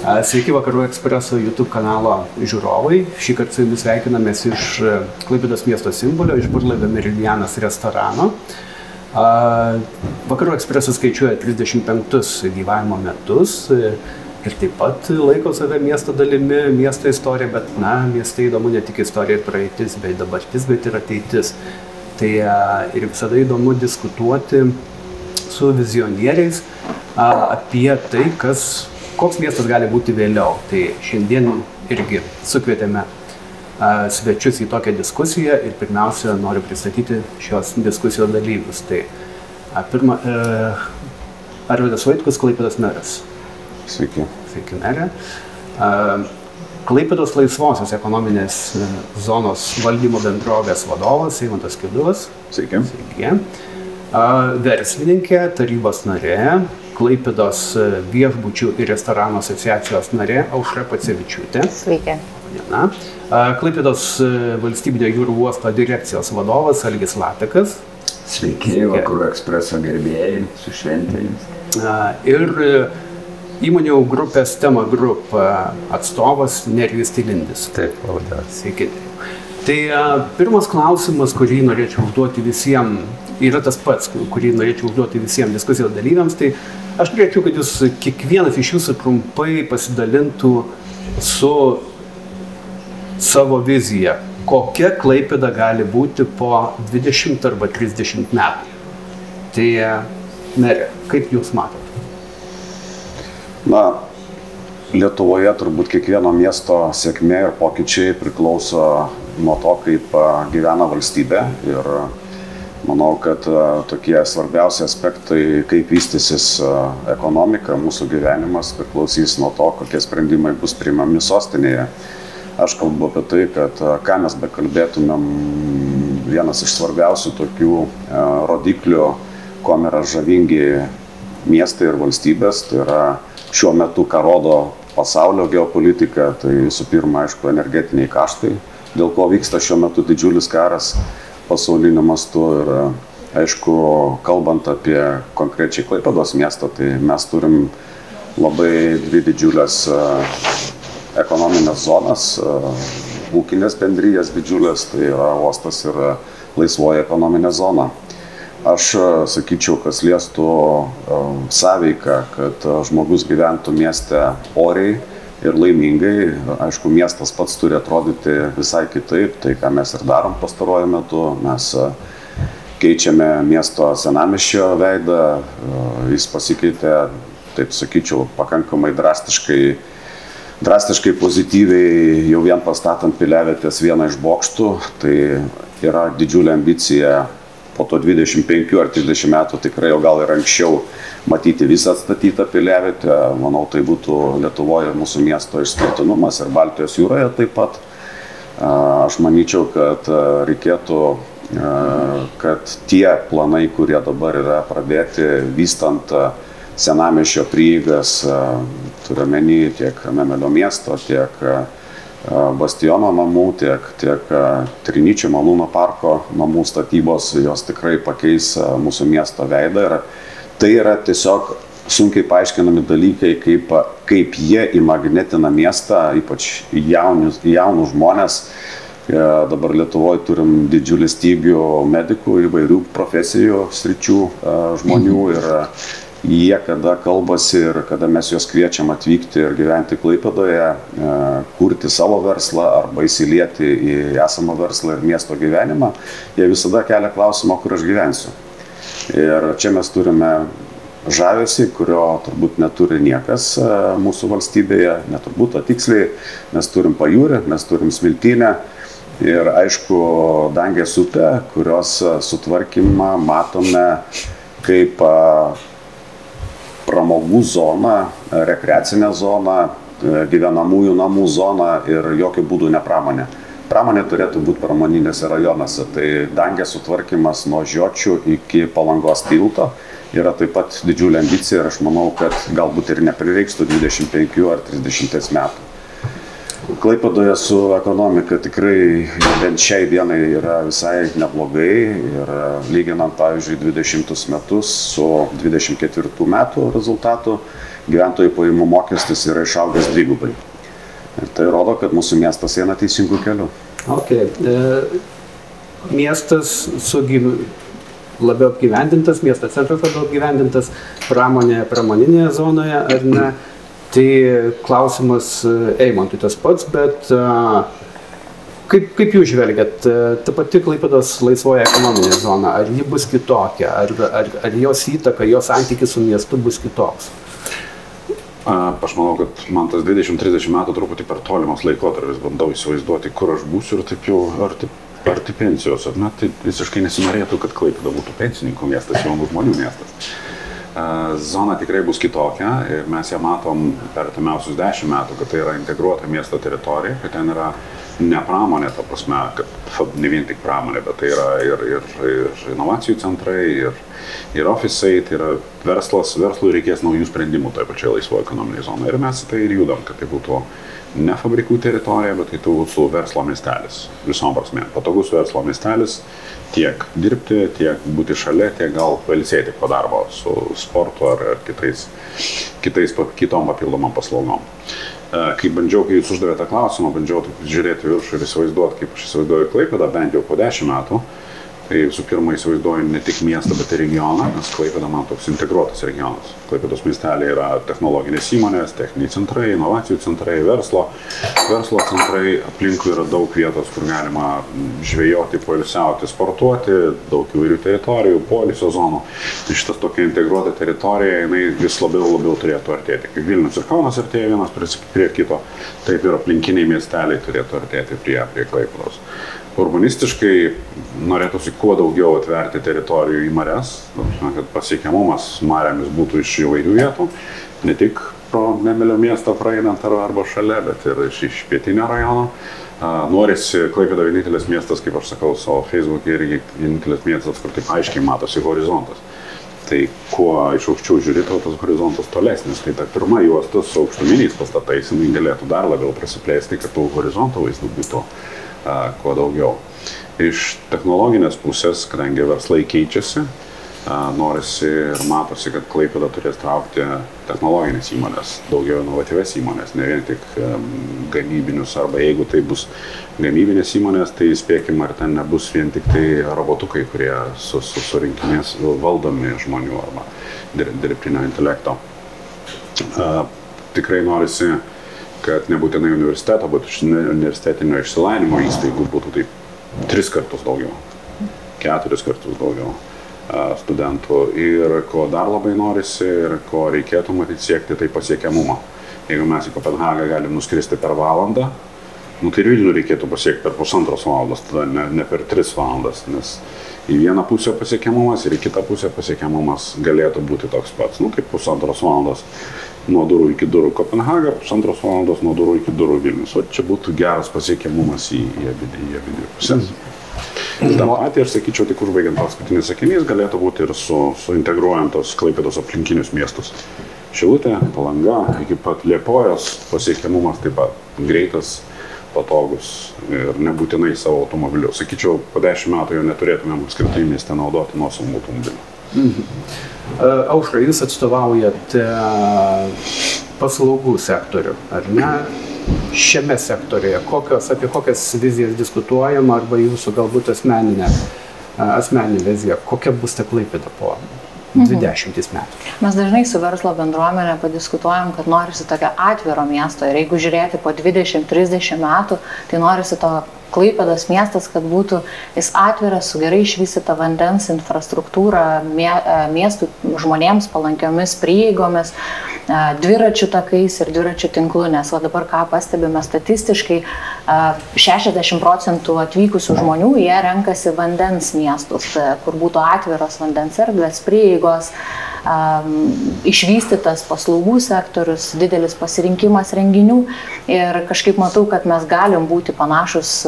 Sveiki Vakarų Ekspreso YouTube kanalo žiūrovai. Šį kartą su jumis sveikinamės iš Klaipėdos miesto simbolio, iš burlaivio Meridianas restorano. Vakarų Ekspresas skaičiuoja 35 gyvavimo metus ir taip pat laiko save miesto dalimi, miesto istorija, bet mieste įdomu ne tik istorija ir praeitis, bei dabartis, bet ir ateitis. Tai ir visada įdomu diskutuoti su vizionieriais apie tai, koks miestas gali būti vėliau. Tai šiandien irgi sukvietėme svečius į tokią diskusiją ir pirmiausia noriu pristatyti šios diskusijos dalyvius. Tai pirma, Arvydas Vaitkus, Klaipėdos meras. Sveiki. Sveiki, merė. Klaipėdos laisvosios ekonominės zonos valdymo bendrovės vadovas Eimantas Kiuduvas. Sveiki. Sveiki. Verslininkė, tarybos narė, Klaipėdos viešbučių ir restoranų asociacijos narė Aušra Pacevičiūtė. Sveiki. Diena. Klaipėdos valstybinio jūrų uosto direkcijos vadovas Algis Latakas. Sveiki, Vakarų Ekspreso gerbėjai, su šventėmis. Ir įmonių grupės Tema Group atstovas Nerijus Tilindis. Taip, labadiena. Sveiki. Tai pirmas klausimas, kurį norėčiau užduoti visiems, yra tas pats, kurį norėčiau užduoti visiems diskusijos dalyviams. Tai aš norėčiau, kad kiekvienas iš jūsų trumpai pasidalintų su savo vizija, kokia Klaipėda gali būti po 20 arba 30 metų. Tai, merė, kaip jūs matote? Lietuvoje turbūt kiekvieno miesto sėkmė ir pokyčiai priklauso nuo to, kaip gyvena valstybė. Ir manau, kad tokie svarbiausi aspektai, kaip vystysis ekonomika, mūsų gyvenimas, priklausys nuo to, kokie sprendimai bus priimami sostinėje. Aš kalbu apie tai, kad ką mes bekalbėtumėm, vienas iš svarbiausių tokių rodiklių, kuom yra žavingi miestai ir valstybės, tai yra šiuo metu, ką rodo pasaulio geopolitika, tai visų pirma, aišku, energetiniai kaštai, dėl ko vyksta šiuo metu didžiulis karas pasauliniu mastu. Ir aišku, kalbant apie konkrečiai Klaipėdos miestą, tai mes turim labai dvi didžiulės ekonominės zonas, ūkinės bendrijas didžiulės, tai yra uostas ir laisvoji ekonominė zona. Aš sakyčiau, kas liestų sąveiką, kad žmogus gyventų mieste oriai ir laimingai. Aišku, miestas pats turi atrodyti visai kitaip, tai ką mes ir darom pastaruoju metu. Mes keičiame miesto senamiesčio veidą, jis pasikeitė, taip sakyčiau, pakankamai drastiškai pozityviai, jau vien pastatant piliavietės vieną iš bokštų. Tai yra didžiulė ambicija po to 25 ar 30 metų, tikrai jau gal ir anksčiau, matyti visą atstatytą piliavietę. Manau, tai būtų Lietuvoje mūsų miesto išskirtinumas ir Baltijos jūroje taip pat. Aš manyčiau, kad reikėtų, kad tie planai, kurie dabar yra pradėti, vystant senamiesčio prieigas, turiuomenį tiek Memelio miesto, tiek Bastiono namų, tiek Trinyčių Malūno parko namų statybos, jos tikrai pakeis mūsų miesto veidą. Ir tai yra tiesiog sunkiai paaiškinami dalykai, kaip jie įmagnetina miestą, ypač jaunus žmonės. Dabar Lietuvoje turim didžiulį stygių medikų, įvairių profesijų, sričių žmonių. Ir jie, kada kalbasi ir kada mes juos kviečiam atvykti ir gyventi Klaipėdoje, kurti savo verslą arba įsilieti į esamą verslą ir miesto gyvenimą, jie visada kelia klausimą, kur aš gyvensiu. Ir čia mes turime žavesį, kurio turbūt neturi niekas mūsų valstybėje, neturbūt, o tiksliai, mes turim pajūrį, mes turim smiltynę ir aišku Dangės upę, kurios sutvarkymą matome kaip pramogų zona, rekreacinė zona, gyvenamųjų namų zona ir jokių būdų ne pramonė. Pramonė turėtų būti pramoninėse rajonuose. Tai Dangės sutvarkymas nuo Žiočių iki Palangos tilto yra taip pat didžiulė ambicija ir aš manau, kad galbūt ir neprireikstų 25 ar 30 metų. Klaipėdoje su ekonomika tikrai bent šiai dienai yra visai neblogai ir lyginant, pavyzdžiui, 20 metus su 24 metų rezultatu, gyventojų pajamų mokestis yra išaugęs dvigubai. Ir tai rodo, kad mūsų miestas eina teisingų kelių. Okay. Miestas labiau apgyvendintas, miesto centras labiau apgyvendintas, pramoninėje zonoje, ar ne? Tai klausimas Eimontui tas pats, bet kaip jūs žvelgiat, ta pati Klaipėdos laisvoji ekonominė zona, ar ji bus kitokia, ar jos įtaka, jos santykis su miestu bus kitoks? Aš manau, kad man tas 20-30 metų truputį per tolimas laikotarpis, bandau įsivaizduoti, kur aš būsiu ir taip jau arti pensijos. Na, tai visiškai nesinorėtų, kad Klaipėda būtų pensininkų miestas, jaunų žmonių miestas. Zona tikrai bus kitokia ir mes ją matom per artimiausius 10 metų, kad tai yra integruota miesto teritorija, kad ten yra ne pramonė, ta prasme, kad ne vien tik pramonė, bet tai yra ir inovacijų centrai, ir ofisai, tai yra verslui reikės naujų sprendimų toje pačioje laisvoje ekonominėje zonoje. Ir mes tai ir judam, kad tai būtų ne fabrikų teritorija, bet tai būtų verslo miestelis, visom prasmėm. Patogus verslo miestelis, tiek dirbti, tiek būti šalia, tiek gal pailsėti po darbo su sportu ar kitom papildomam paslaugom. Kai jūs uždavėte klausimą, bandžiau žiūrėti viršų ir įsivaizduoti, kaip aš įsivaizduoju Klaipėdą, bent jau po 10 metų. Tai visų pirma įsivaizduoju ne tik miestą, bet ir regioną, nes Klaipėda man toks integruotas regionas. Klaipėdos miesteliai yra technologinės įmonės, techniniai centrai, inovacijų centrai, verslo centrai. Aplinkui yra daug vietos, kur galima žvejoti, poilsiauti, sportuoti, daug įvairių teritorijų, poilsio zonų. Tai šitas tokia integruota teritorija, jinai vis labiau turėtų artėti. Kaip Vilnius ir Kaunas artėja vienas prie kito, taip ir aplinkiniai miesteliai turėtų artėti prie Klaipėdos. Urbanistiškai norėtųsi kuo daugiau atverti teritorijų į marias, kad pasiekiamumas mariamis būtų iš įvairių vietų, ne tik pro Nemelio miestą praeinant arba šalia, bet ir iš pietinio rajono. Norisi, Klaipėda vienintelis miestas, kaip aš sakau savo Facebook'e, irgi vienintelis miestas, kur taip aiškiai matosi horizontas. Tai kuo iš aukščiau žiūri, tas horizontas tolesnis. Tai ta pirma juosta su aukštuminiais pastatais, jinai galėtų dar labiau prasiplėsti, kad tų horizonto vaizdų būtų kuo daugiau. Iš technologinės pusės, kadangi verslai keičiasi, norisi ir matosi, kad Klaipėda turės traukti technologinės įmonės, daugiau inovatyvias įmonės, ne vien tik gamybinius, arba jeigu tai bus gamybinės įmonės, tai spėkime, ar ten nebus vien tik tai robotukai, kurie surinkinės valdomi žmonių arba dirbtinio intelekto. Tikrai norisi, kad nebūtinai universiteto, bet universitetinio išsilavinimo įstaigų būtų taip 3 kartus daugiau, 4 kartus daugiau studentų. Ir ko dar labai norisi ir ko reikėtų matyti siekti, tai pasiekiamumą. Jeigu mes į Kopenhagą galim nuskristi per valandą, tai ir Vilnių reikėtų pasiekti per 1,5 valandos, tada ne per 3 valandas, nes į vieną pusę pasiekiamumas ir į kitą pusę pasiekiamumas galėtų būti toks pats, kaip 1,5 valandos nuo durų iki durų Kopenhaga, 1,5 valandos nuo durų iki durų Vilnius. O čia būtų geras pasiekiamumas į abi pusės. Ta patį, aš sakyčiau, tik užbaigiant paskutinis sakinys, galėtų būti ir suintegruojant tos Klaipėdos aplinkinius miestus. Šilutė, Palanga, iki pat Liepojos pasiekiamumas taip pat greitas, patogus ir nebūtinai savo automobiliu. Sakyčiau, po 10 metų jau neturėtumėm apskritai mieste naudoti nuosavų automobilių. Aušra, jūs atstovaujat paslaugų sektorių, ar ne? Šiame sektoriuje, apie kokias vizijas diskutuojama, arba jūsų galbūt asmeninė vizija, kokia bus ta Klaipėda po 20 metų? Mes dažnai su verslo bendruomenė padiskutuojam, kad norisi tokio atviro miesto ir jeigu žiūrėti po 20-30 metų, tai norisi to Klaipėdos miestas, kad būtų jis atviras, su gerai išvystyta vandens infrastruktūra, miestų žmonėms palankiomis prieigomis, dviračių takais ir dviračių tinklu, nes dabar ką pastebime statistiškai, 60% atvykusių žmonių, jie renkasi vandens miestus, kur būtų atviros vandens erdvės, prieigos, išvystytas paslaugų sektorius, didelis pasirinkimas renginių ir kažkaip matau, kad mes galim būti panašus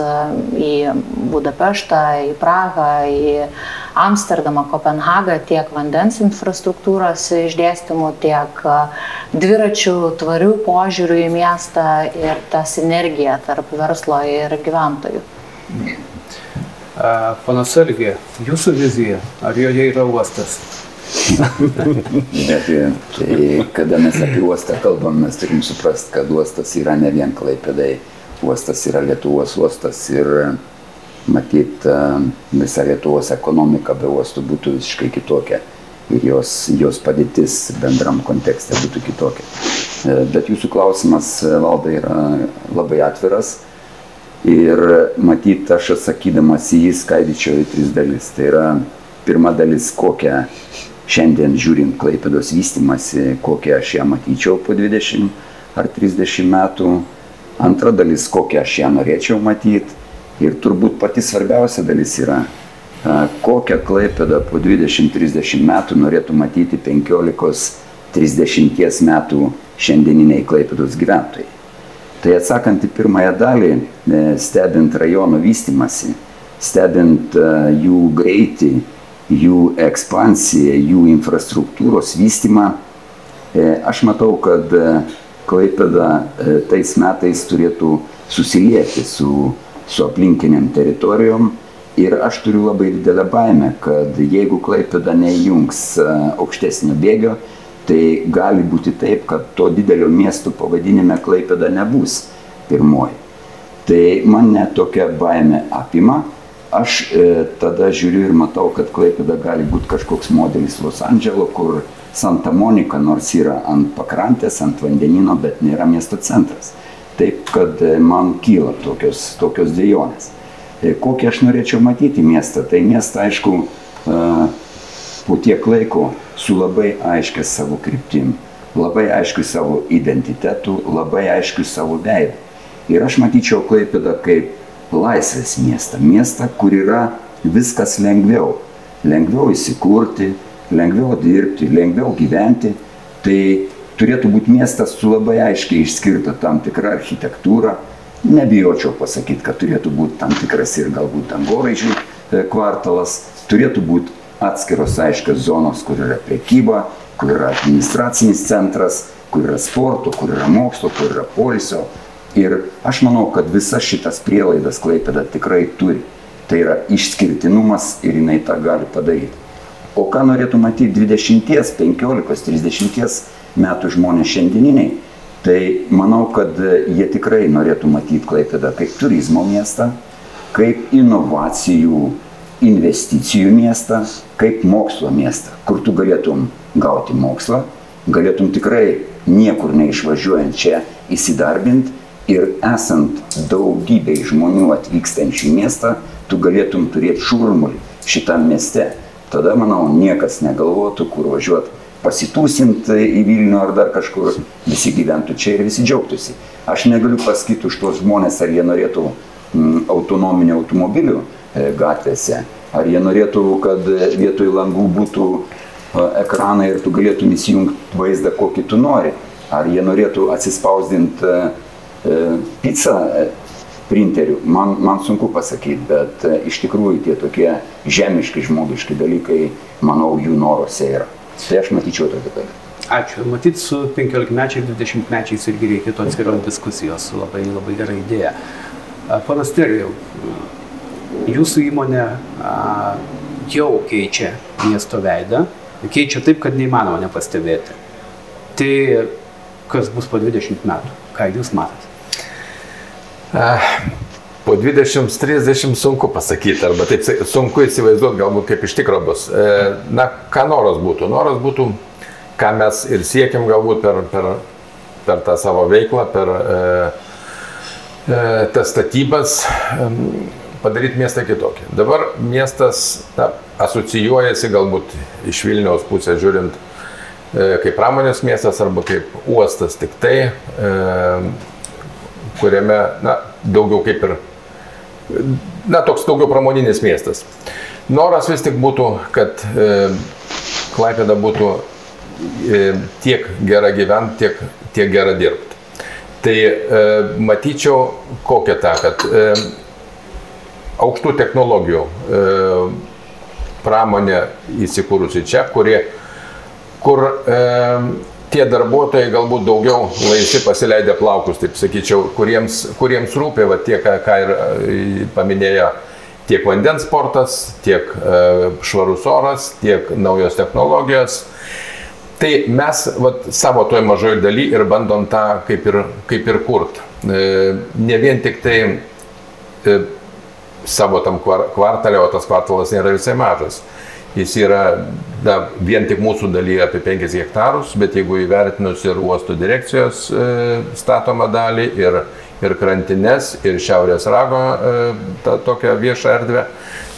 į Budapeštą, į Prahą, į Amsterdamą, Kopenhagą, tiek vandens infrastruktūros išdėstymų, tiek dviračių tvarių požiūrių į miestą ir ta sinergija tarp verslo ir gyventojų. Panas Algi, jūsų vizija, ar joje yra uostas? Bet tai, kada mes apie uostą kalbam, mes turim suprasti, kad uostas yra ne vien Klaipėdai, uostas yra Lietuvos uostas ir matyt, visa Lietuvos ekonomika be uostų būtų visiškai kitokia ir jos padėtis bendram kontekste būtų kitokia. Bet jūsų klausimas, Valdai, yra labai atviras ir matyt, aš atsakydamas į jį skaidyčiau į 3 dalis. Tai yra pirma dalis, kokią šiandien žiūrint Klaipėdos vystymasi, kokią aš ją matyčiau po 20 ar 30 metų. Antra dalis, kokią aš ją norėčiau matyti. Ir turbūt pati svarbiausia dalis yra, kokią Klaipėdą po 20-30 metų norėtų matyti 15-30 metų šiandieniniai Klaipėdos gyventojai. Tai atsakant į pirmąją dalį, stebint rajono vystymasi, stebint jų greitį, jų ekspansiją, jų infrastruktūros vystymą, aš matau, kad Klaipėda tais metais turėtų susilieti su aplinkiniam teritorijom ir aš turiu labai didelę baimę, kad jeigu Klaipėda neįjungs aukštesnio bėgio, tai gali būti taip, kad to didelio miesto pavadinime Klaipėda nebus pirmoji. Tai mane tokia baimė apima. Aš tada žiūriu ir matau, kad Klaipėda gali būti kažkoks modelis Los Andželo, kur Santa Monika nors yra ant pakrantės, ant vandenino, bet nėra miesto centras. Taip, kad man kyla tokios dvejonės. Kokį aš norėčiau matyti miestą? Tai miestą, aišku, po tiek laiko su labai aiškia savo kryptim, labai aiškiu savo identitetu, labai aiškiu savo veidu. Ir aš matyčiau Klaipėdą kaip laisvės miestą. Miestą, kur yra viskas lengviau. Lengviau įsikurti, lengviau dirbti, lengviau gyventi. Tai turėtų būti miestas su labai aiškiai išskirta tam tikra architektūra. Nebijočiau pasakyti, kad turėtų būti tam tikras ir galbūt dangoraižių kvartalas. Turėtų būti atskiros aiškios zonos, kur yra prekyba, kur yra administracinis centras, kur yra sporto, kur yra mokslo, kur yra poilsio. Ir aš manau, kad visas šitas prielaidas Klaipėda tikrai turi. Tai yra išskirtinumas ir jinai tą gali padaryti. O ką norėtų matyti 20, 15, 30 metų žmonės šiandieniniai, tai manau, kad jie tikrai norėtų matyti Klaipėdą kaip turizmo miestą, kaip inovacijų, investicijų miestą, kaip mokslo miestą, kur tu galėtum gauti mokslą, galėtum tikrai niekur neišvažiuojant čia įsidarbinti ir esant daugybei žmonių atvykstančių į miestą, tu galėtum turėti šurmulį šitam mieste. Tada, manau, niekas negalvotų, kur važiuoti pasitūsint į Vilnių ar dar kažkur, visi gyventų čia ir visi džiaugtųsi. Aš negaliu pasakyti už tos žmonės, ar jie norėtų autonominių automobilių gatvėse, ar jie norėtų, kad vietoj langų būtų ekranai ir tu galėtum įsijungti vaizdą, kokį tu nori, ar jie norėtų atsispausdinti pizzą printerių. Man sunku pasakyti, bet iš tikrųjų tie tokie žemiški, žmogiški dalykai, manau, jų norose yra. Tai aš matyčiau tokį dalyką. Ačiū. Matyt, su 15-mečiais ir 20-mečiais irgi reikėtų atskiros diskusijos. Labai gera idėja. Ponas Terijau, jūsų įmonė jau keičia miesto veidą. Keičia taip, kad neįmanoma nepastebėti. Tai kas bus po 20 metų? Ką jūs matot? Po 20-30 sunku pasakyti, arba taip sunku įsivaizduoti, galbūt kaip iš tikro bus. Na, ką noras būtų? Noras būtų, ką mes ir siekiam galbūt per tą savo veiklą, per tas statybas, padaryti miestą kitokį. Dabar miestas asocijuojasi galbūt iš Vilniaus pusės žiūrint kaip pramonės miestas arba kaip uostas, tik tai, kuriame, daugiau kaip ir, toks daugiau pramoninis miestas. Noras vis tik būtų, kad Klaipėda būtų tiek gera gyventi, tiek gera dirbti. Tai matyčiau kokią tą, kad aukštų technologijų pramonė įsikūrusi čia, kur tie darbuotojai galbūt daugiau laisvi pasileidę plaukus, taip sakyčiau, kuriems rūpė, tie, ką ir paminėjo tiek vandens sportas, tiek švarus oras, tiek naujos technologijos. Tai mes savo toj mažoje daly ir bandom tą kaip ir kurt. Ne vien tik tai savo tam kvartalė, o tas kvartalas nėra visai mažas. Jis yra vien tik mūsų dalyje apie 5 hektarus, bet jeigu įvertinus ir uostų direkcijos statomą dalį, ir krantines, ir Šiaurės rago tą tokią viešą erdvę,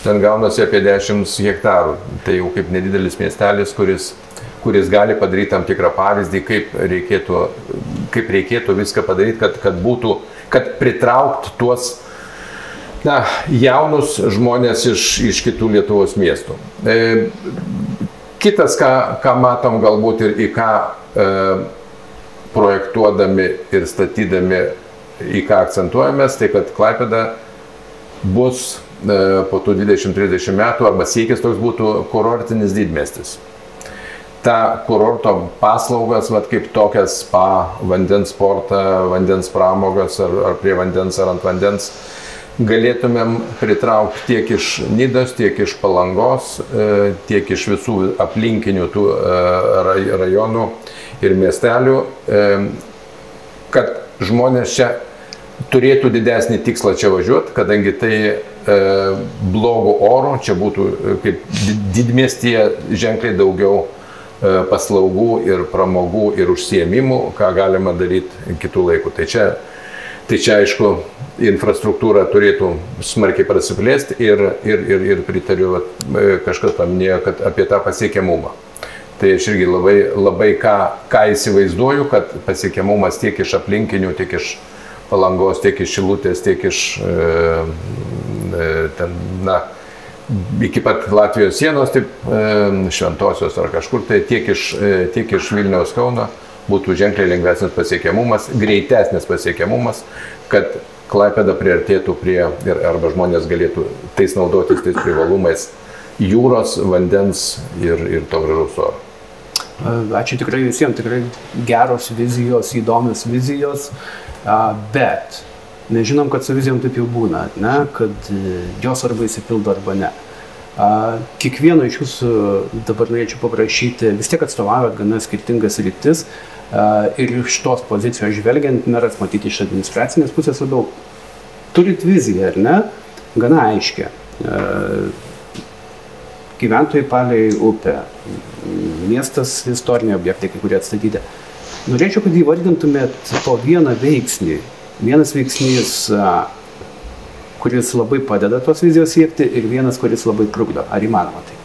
ten gaunasi apie 10 hektarų. Tai jau kaip nedidelis miestelis, kuris gali padaryti tam tikrą pavyzdį, kaip reikėtų viską padaryti, kad pritrauktų tuos jaunus žmonės iš kitų Lietuvos miestų. Kitas, ką matom galbūt ir į ką projektuodami ir statydami, į ką akcentuojamės, tai kad Klaipėda bus po tų 20-30 metų, arba siekis toks būtų kurortinis didmiestis. Ta kurorto paslaugas, kaip tokias spa, vandens sportą, vandens pramogas, ar prie vandens, ar ant vandens, galėtumėm pritraukti tiek iš Nidos, tiek iš Palangos, tiek iš visų aplinkinių tų rajonų ir miestelių, kad žmonės čia turėtų didesnį tikslą čia važiuoti, kadangi tai blogų oro, čia būtų kaip didmiestyje ženkliai daugiau paslaugų ir pramogų ir užsiėmimų, ką galima daryti kitų laikų. Tai čia aišku, infrastruktūra turėtų smarkiai prasiplėsti ir pritariu, kažkas paminėjo, kad apie tą pasiekiamumą. Tai aš irgi labai ką įsivaizduoju, kad pasiekiamumas tiek iš aplinkinių, tiek iš Palangos, tiek iš Šilutės, tiek iš iki pat Latvijos sienos, taip, Šventosios ar kažkur, tai tiek iš Vilniaus Kauno būtų ženkliai lengvesnis pasiekiamumas, greitesnis pasiekiamumas, kad Klaipėda priartėtų arba žmonės galėtų tais naudotis, tais privalumais jūros, vandens ir to gražaus oro. Ačiū tikrai visiems, tikrai geros vizijos, įdomios vizijos, bet mes žinom, kad su vizijom taip jau būna, ne? Kad jos arba įsipildo arba ne. Kiekvieno iš jūsų dabar norėčiau paprašyti, vis tiek atstovaujat gana skirtingas rytis, ir iš tos pozicijos žvelgiant, meras matyti iš administracinės pusės labiau. Turit viziją, ar ne? Gana aiškia. Gyventojai palei upę, miestas, istoriniai objektai, kai kurie atstatyti. Norėčiau, kad įvardintumėt po vieną veiksnį. Vienas veiksnys, kuris labai padeda tos vizijos siekti, ir vienas, kuris labai trukdo. Ar įmanoma tai?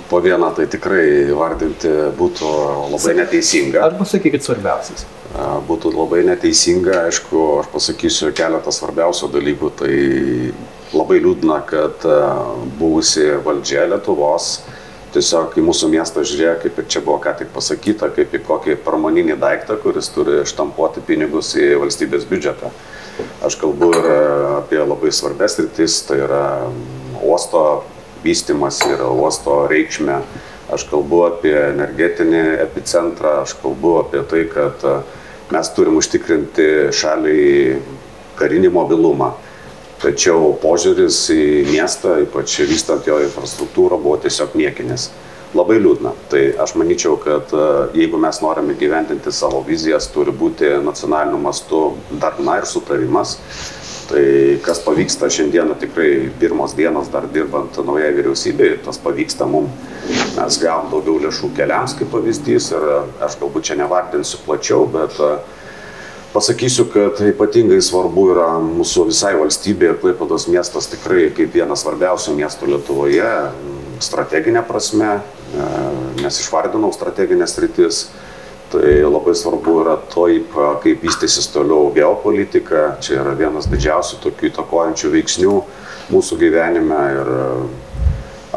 Po vieną tai tikrai vardinti būtų labai neteisinga. Arba sakykit svarbiausias. Būtų labai neteisinga, aišku, aš pasakysiu keletą svarbiausių dalykų. Tai labai liūdna, kad buvusi valdžia Lietuvos tiesiog į mūsų miestą žiūrėjo, kaip ir čia buvo ką tik pasakyta, kaip į kokį pramoninį daiktą, kuris turi štampuoti pinigus į valstybės biudžetą. Aš kalbu ir apie labai svarbės sritis, tai yra uosto vystimas ir uosto reikšmę. Aš kalbu apie energetinį epicentrą, aš kalbu apie tai, kad mes turim užtikrinti šaliai karinį mobilumą. Tačiau požiūris į miestą, ypač vystant jo infrastruktūrą, buvo tiesiog niekinis. Labai liūdna. Tai aš manyčiau, kad jeigu mes norime gyventinti savo vizijas, turi būti nacionaliniu mastu darna ir sutarimas. Tai kas pavyksta šiandieną, tikrai pirmos dienos dar dirbant naujai vyriausybei, tas pavyksta mums. Mes gavom daugiau lėšų keliams kaip pavyzdys ir aš galbūt čia nevardinsiu plačiau, bet pasakysiu, kad ypatingai svarbu yra mūsų visai valstybė ir Klaipėdos miestas tikrai kaip vienas svarbiausių miestų Lietuvoje, strateginė prasme, nes išvardinau strateginės sritis. Tai labai svarbu yra taip, kaip vystysis toliau geopolitika. Čia yra vienas didžiausių tokių įtakojančių veiksnių mūsų gyvenime. Ir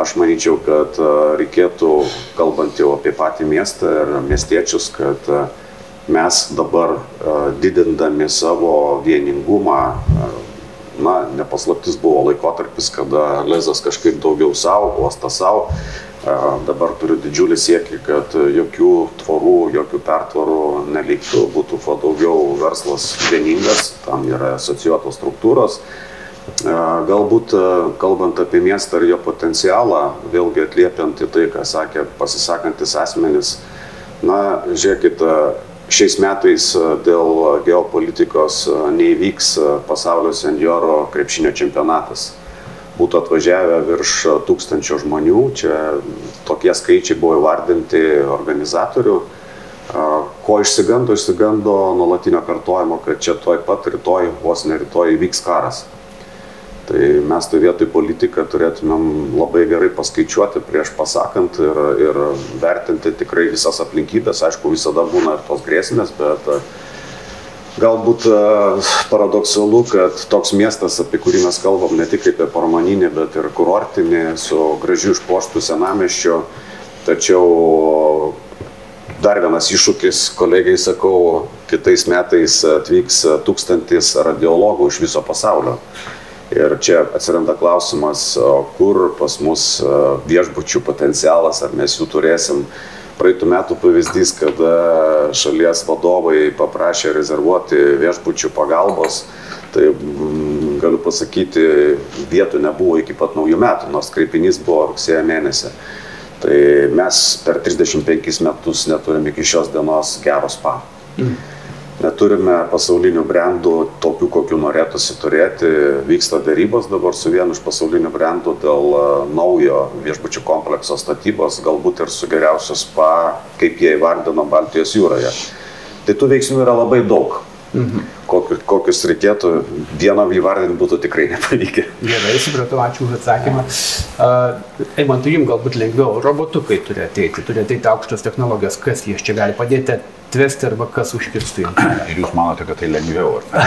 aš manyčiau, kad reikėtų, kalbant jau apie patį miestą ir miestiečius, kad mes dabar didindami savo vieningumą, nepaslaptis buvo laikotarpis, kada lezas kažkaip daugiau savo, uostas savo. Dabar turiu didžiulį siekį, kad jokių tvorų, jokių pertvarų neliktų, būtų kuo daugiau verslas vieningas, tam yra asocijuotos struktūros. Galbūt, kalbant apie miestą ir jo potencialą, vėlgi atliepiant į tai, ką sakė pasisakantis asmenys, na, žiūrėkit, šiais metais dėl geopolitikos neįvyks pasaulio senjoro krepšinio čempionatas. Būtų atvažiavę virš 1000 žmonių, čia tokie skaičiai buvo įvardinti organizatorių. Ko išsigando nuolatinio kartojimo, kad čia tuoj pat rytoj, vos ne rytoj įvyks karas. Tai mes tai vietoj politiką turėtumėm labai gerai paskaičiuoti prieš pasakant ir vertinti tikrai visas aplinkybės. Aišku, visada būna ir tos grėsmės, bet galbūt paradoksalu, kad toks miestas, apie kurį mes kalbam, ne tik apie pramoninį, bet ir kurortinį, su gražiu išpuoštu senamiesčiu. Tačiau dar vienas iššūkis, kolegiai sakau, kitais metais atvyks 1000 radiologų iš viso pasaulio. Ir čia atsiranda klausimas, kur pas mus viešbučių potencialas, ar mes jų turėsim. Praeitų metų pavyzdys, kada šalies vadovai paprašė rezervuoti viešbučių pagalbos, tai galiu pasakyti, vietų nebuvo iki pat naujų metų, nors kreipinys buvo rugsėjo mėnesį. Tai mes per 35 metus neturim iki šios dienos gero spa. Neturime pasaulinių brandų, tokių, kokių norėtųsi turėti. Vyksta dėrybos dabar su vienu iš pasaulinių brandų dėl naujo viešbučių komplekso statybos, galbūt ir su geriausiu spa, kaip jie įvardino Baltijos jūroje. Tai tų veiksmų yra labai daug. Kokius reikėtų, vieną įvardinti būtų tikrai nepavykę. Gerai, supratau, ačiū už atsakymą. Eimantai, jums galbūt lengviau, robotukai turi ateiti aukštos technologijos, kas jie čia gali padėti atvesti arba kas užkirstų jums. Ir jūs manote, kad tai lengviau, ar ne?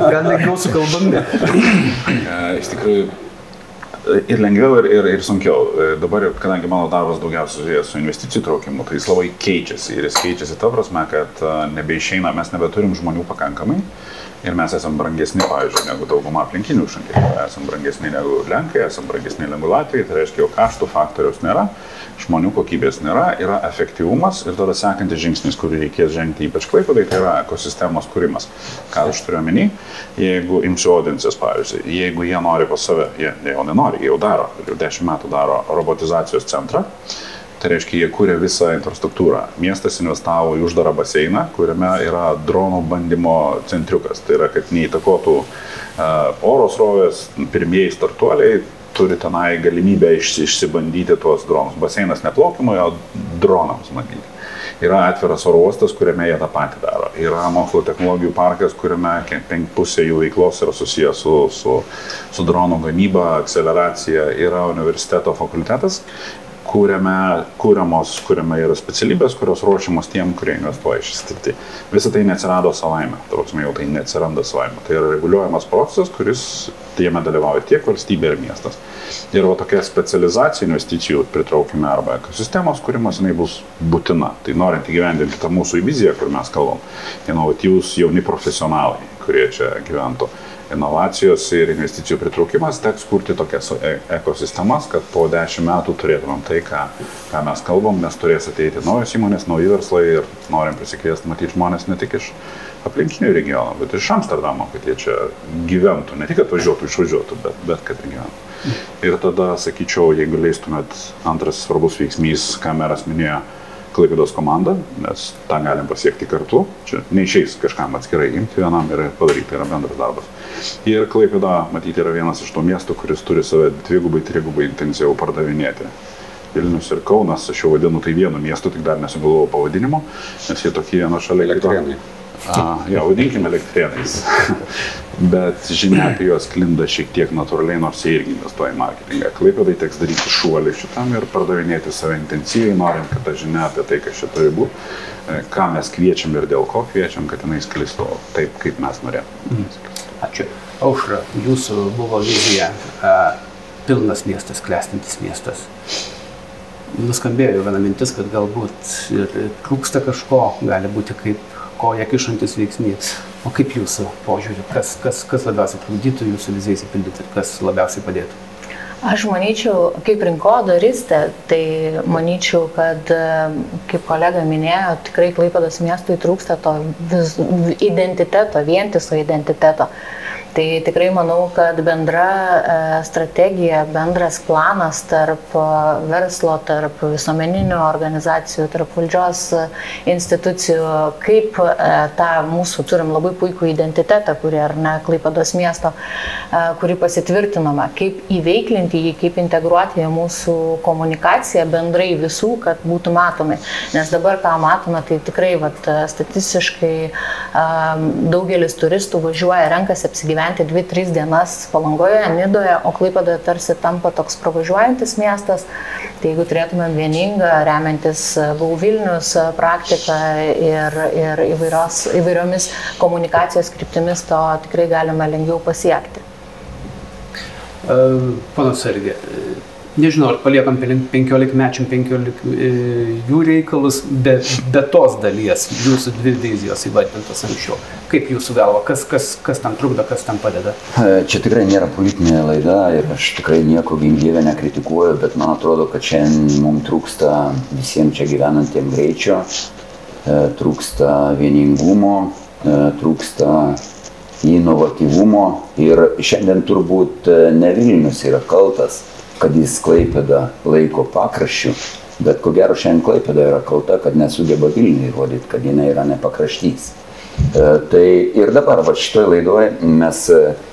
Gal lengviau su kalbami? Iš tikrųjų, ir lengviau, ir sunkiau. Dabar, kadangi mano darbas daugiausiai susijęs su investicijų traukimu, tai jis labai keičiasi. Ir jis keičiasi ta prasme, kad nebeišeina, mes nebeturim žmonių pakankamai. Ir mes esam brangesni, pavyzdžiui, negu dauguma aplinkinių šalių. Esam brangesni negu Lenkai, esam brangesni negu Latvijai, tai reiškia, jau kaštų faktoriaus nėra, žmonių kokybės nėra, yra efektyvumas ir tada sekantis žingsnis, kurį reikės žengti ypač Klaipėdai, tai yra ekosistemos kūrimas. Ką aš turiu omeny? Jeigu imsiu Odinsės, pavyzdžiui, jeigu jie nori pas save, jie jau nenori, jie jau daro, jau 10 metų daro robotizacijos centrą, tai reiškia, jie kūrė visą infrastruktūrą. Miestas investavo į uždarą baseiną, kuriame yra dronų bandymo centriukas. Tai yra, kad neįtakotų oro srovės, pirmieji startuoliai turi tenai galimybę išsibandyti tuos dronus. Baseinas neplaukimui, o dronams bandyti. Yra atviras oro uostas, kuriame jie tą patį daro. Yra mokslo technologijų parkas, kuriame pusė jų veiklos yra susijęs su dronų gamyba, akceleracija. Yra universiteto fakultetas, kuriame yra specialybės, kurios ruošiamos tiem, kurie investuoja šį sritį. Visą tai neatsirado savaime, jau tai neatsiranda savaime. Tai yra reguliuojamas procesas, kuris jame dalyvauja tiek valstybė ir miestas. Ir tokia specializacija investicijų pritraukime arba ekosistemos kūrimas, jinai bus būtina. Tai norint įgyvendinti tą mūsų viziją, kur mes kalbam, inovatyvūs jauni profesionalai, kurie čia gyventų. Inovacijos ir investicijų pritraukimas teks kurti tokias ekosistemas, kad po 10 metų turėtumėm tai, ką mes kalbam, nes turės ateiti naujos įmonės, nauji verslai ir norim prisikviesti matyti žmonės ne tik iš aplinkinių regionų, bet iš Amsterdamo, kad jie čia gyventų, ne tik atvažiuotų, išvažiuotų, bet kad ir gyventų. Ir tada, sakyčiau, jeigu leistumėt, antras svarbus veiksmys, ką meras minėjo, Klaipėdos komanda, mes tą galim pasiekti kartu. Čia neišeis kažkam atskirai imti vienam ir padaryti, tai yra bendras darbas. Ir Klaipėda, matyti, yra vienas iš tų miestų, kuris turi save 2-3 intensyviau pardavinėti. Vilnius ir Kaunas, aš jau vadinu tai vienu miestu, tik dar nesugalvojau pavadinimo, nes jie tokie vieno šalia kito. Vadinkime elektrėnais. Bet žinia apie juos klinda šiek tiek natūraliai, nors jie irgi investuoja į marketingą. Klaipėdai teks daryti šuolį šitam ir pardavinėti save intensyviai, norint, kad ta žinia apie tai, kas čia turi būti, ką mes kviečiam ir dėl ko kviečiam, kad jinai sklistų taip, kaip mes norėtume. Ačiū. Aušra, jūsų buvo vizija pilnas miestas, klestintis miestas. Nuskambėjo viena mintis, kad galbūt ir trūksta kažko, gali būti kaip koja kišantis veiksnys. O kaip jūsų požiūrį, kas labiausiai trukdytų jūsų vizijai įsipildyti ir kas labiausiai padėtų? Aš manyčiau, kaip rinkodaristė, tai manyčiau, kad, kaip kolega minėjo, tikrai Klaipėdos miestui trūksta to identiteto, vientiso identiteto. Tai tikrai manau, kad bendra strategija, bendras planas tarp verslo, tarp visuomeninių organizacijų, tarp valdžios institucijų, kaip tą mūsų turim labai puikų identitetą, kurį ar ne Klaipėdos miesto, kurį pasitvirtinome, kaip įveiklinti jį, kaip integruoti į mūsų komunikaciją bendrai visų, kad būtų matomi. Nes dabar, ką matome, tai tikrai statistiškai daugelis turistų važiuoja, renkasi apsigyventi 2-3 dienas Palangoje, Nidoje, o Klaipėdoje tarsi tampa toks pravažiuojantis miestas. Tai jeigu turėtumėm vieningą, remiantis Go Vilnius praktiką ir įvairiomis komunikacijos kryptimis, to tikrai galime lengviau pasiekti. Panas Sergė, nežinau, ar paliekam 15-mečiam jų reikalus, be tos dalies, jūsų 2 vizijos įvardintos anksčiau. Kaip jūsų galva, kas tam trukdo, kas tam padeda? Čia tikrai nėra politinė laida ir aš tikrai nieko gink-dieve nekritikuoju, bet man atrodo, kad šiandien mums trūksta visiems čia gyvenantiem greičio, trūksta vieningumo, trūksta inovatyvumo ir šiandien turbūt ne Vilnius yra kaltas, kad jis Klaipėdą laiko pakraščiu, bet ko gero šiandien Klaipėda yra kalta, kad nesugeba Vilniui įrodyti, kad jinai yra ne pakraštys. Tai ir dabar šitoje laidoje mes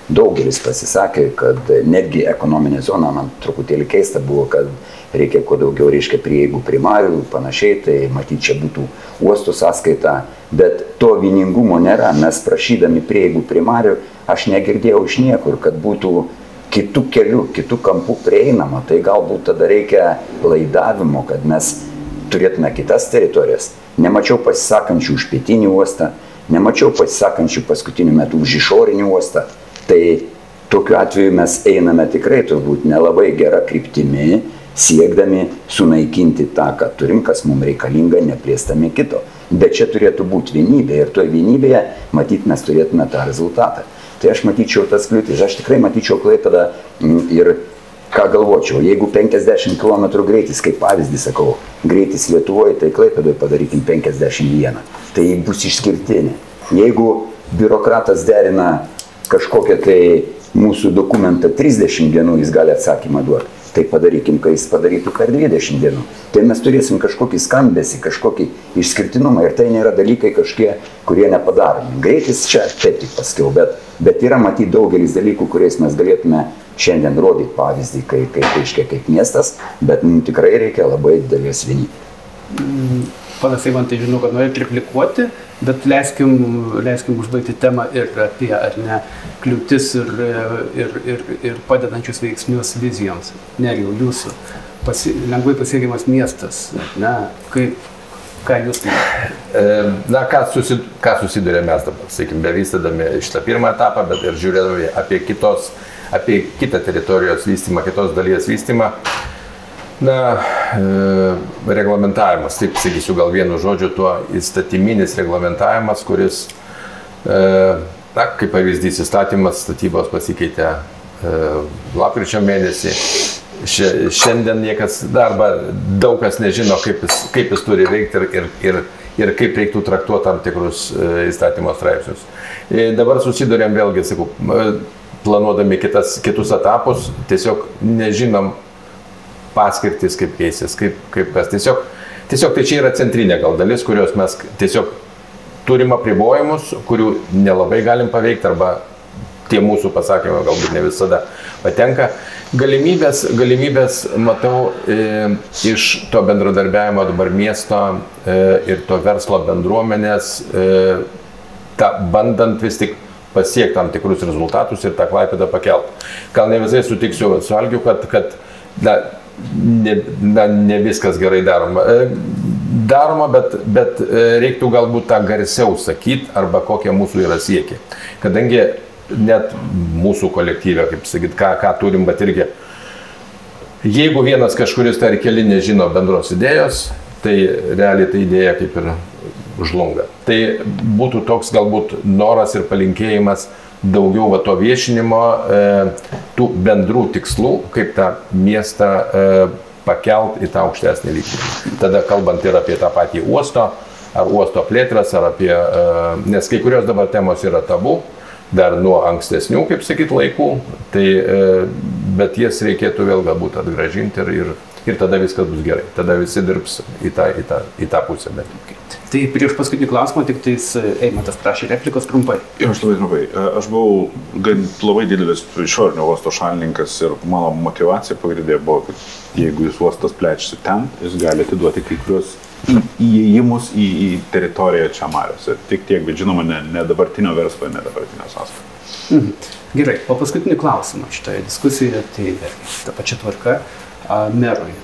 daugelis pasisakė, kad netgi ekonominė zona, man truputėlį keista buvo, kad reikia kuo daugiau prieigų prie marių, panašiai, tai matyti čia būtų uostų sąskaita, bet to vieningumo nėra. Mes prašydami prieigų prie marių, aš negirdėjau iš niekur, kad būtų kitų kelių, kitų kampų prieinama, tai galbūt tada reikia laidavimo, kad mes turėtume kitas teritorijas. Nemačiau pasisakančių už pietinį uostą, nemačiau pasisakančių paskutiniu metu už išorinį uostą. Tai tokiu atveju mes einame tikrai turbūt nelabai gerą kryptimi, siekdami sunaikinti tą, ką turim, kas mums reikalinga, neplėstami kito. Bet čia turėtų būti vienybė ir toje vienybėje, matyt, mes turėtume tą rezultatą. Tai aš matyčiau tas kliūtis, aš tikrai matyčiau Klaipėdą ir ką galvočiau, jeigu 50 km greitis, kaip pavyzdį sakau, greitis Lietuvoje, tai Klaipėdoje padarykim 51. Tai bus išskirtinė. Jeigu biurokratas derina kažkokią tai mūsų dokumentą 30 dienų, jis gali atsakymą duoti. Tai padarykim, kai jis padarytų per 20 dienų. Tai mes turėsim kažkokį skambesį, kažkokį išskirtinumą ir tai nėra dalykai kažkie, kurie nepadaromi. Greitis čia taip tik paskiau, bet yra matyti daugelis dalykų, kuriais mes galėtume šiandien rodyti pavyzdį, kaip miestas, bet mums tikrai reikia labai didelės vienybės. Panas Eimantai, žinau, kad norėt replikuoti, bet leiskim užbaigti temą ir apie kliūtis ir padedančius veiksnius vizijoms. Nerijau, jūsų lengvai pasiekiamas miestas, ką jūs Na, ką susidurėme mes dabar, sakykim, bevystydami šitą pirmą etapą, bet ir žiūrėdami apie kitą teritorijos vystymą, kitos dalies vystymą. Na, reglamentavimas, taip sakysiu gal vienu žodžiu, tuo įstatyminis reglamentavimas, kuris, na, kaip pavyzdys įstatymas, statybos pasikeitė lapkričio mėnesį. Šiandien niekas daug kas nežino, kaip jis turi veikti ir kaip reiktų traktuoti tam tikrus įstatymo straipsnius. Dabar susidurėm vėlgi, sakau, planuodami kitus etapus, tiesiog nežinom paskirtis, kaip keisis, kaip kas. Tiesiog tai čia yra centrinė gal dalis, kurios mes tiesiog turim apribojimus, kurių nelabai galim paveikti, arba tie mūsų pasakymai galbūt ne visada patenka. Galimybės matau iš to bendradarbiavimo dabar miesto ir to verslo bendruomenės, bandant vis tik pasiekti tam tikrus rezultatus ir tą Klaipėdą pakelt. Gal ne visai sutiksiu su Algiu, kad ne viskas gerai daroma, bet reiktų galbūt tą garsiau sakyti, arba kokie mūsų yra siekiai. Kadangi net mūsų kolektyve, kaip sakyt, ką turim, bet irgi, jeigu vienas kažkuris tai ar keli nežino bendros idėjos, tai realiai ta idėja kaip ir žlunga. Tai būtų toks galbūt noras ir palinkėjimas daugiau to viešinimo, tų bendrų tikslų, kaip tą miestą pakelt į tą aukštesnį lygmenį. Tada kalbant ir apie tą patį uosto, ar uosto plėtras, ar apie, nes kai kurios dabar temos yra tabu, dar nuo ankstesnių, kaip sakyt, laikų, tai, bet jas reikėtų vėl galbūt atgražinti ir tada viskas bus gerai. Tada visi dirbs į tą pusę. Tai prieš paskutinį klausimą, tik tais Eimantas prašė replikos trumpai. Aš labai trumpai. Aš buvau labai didelis išorinio uosto šalininkas ir mano motivacija pagrindė buvo, kad jeigu jūs uostas plečiasi ten, jūs gali atiduoti kai kurios įėjimus į teritoriją čia mariose. Tik tiek, bet žinoma, ne dabartinio verslo, ne dabartinio sąskaito. Gerai, po paskutinį klausimą šitoje diskusijoje, tai ta pačia tvarka. Merui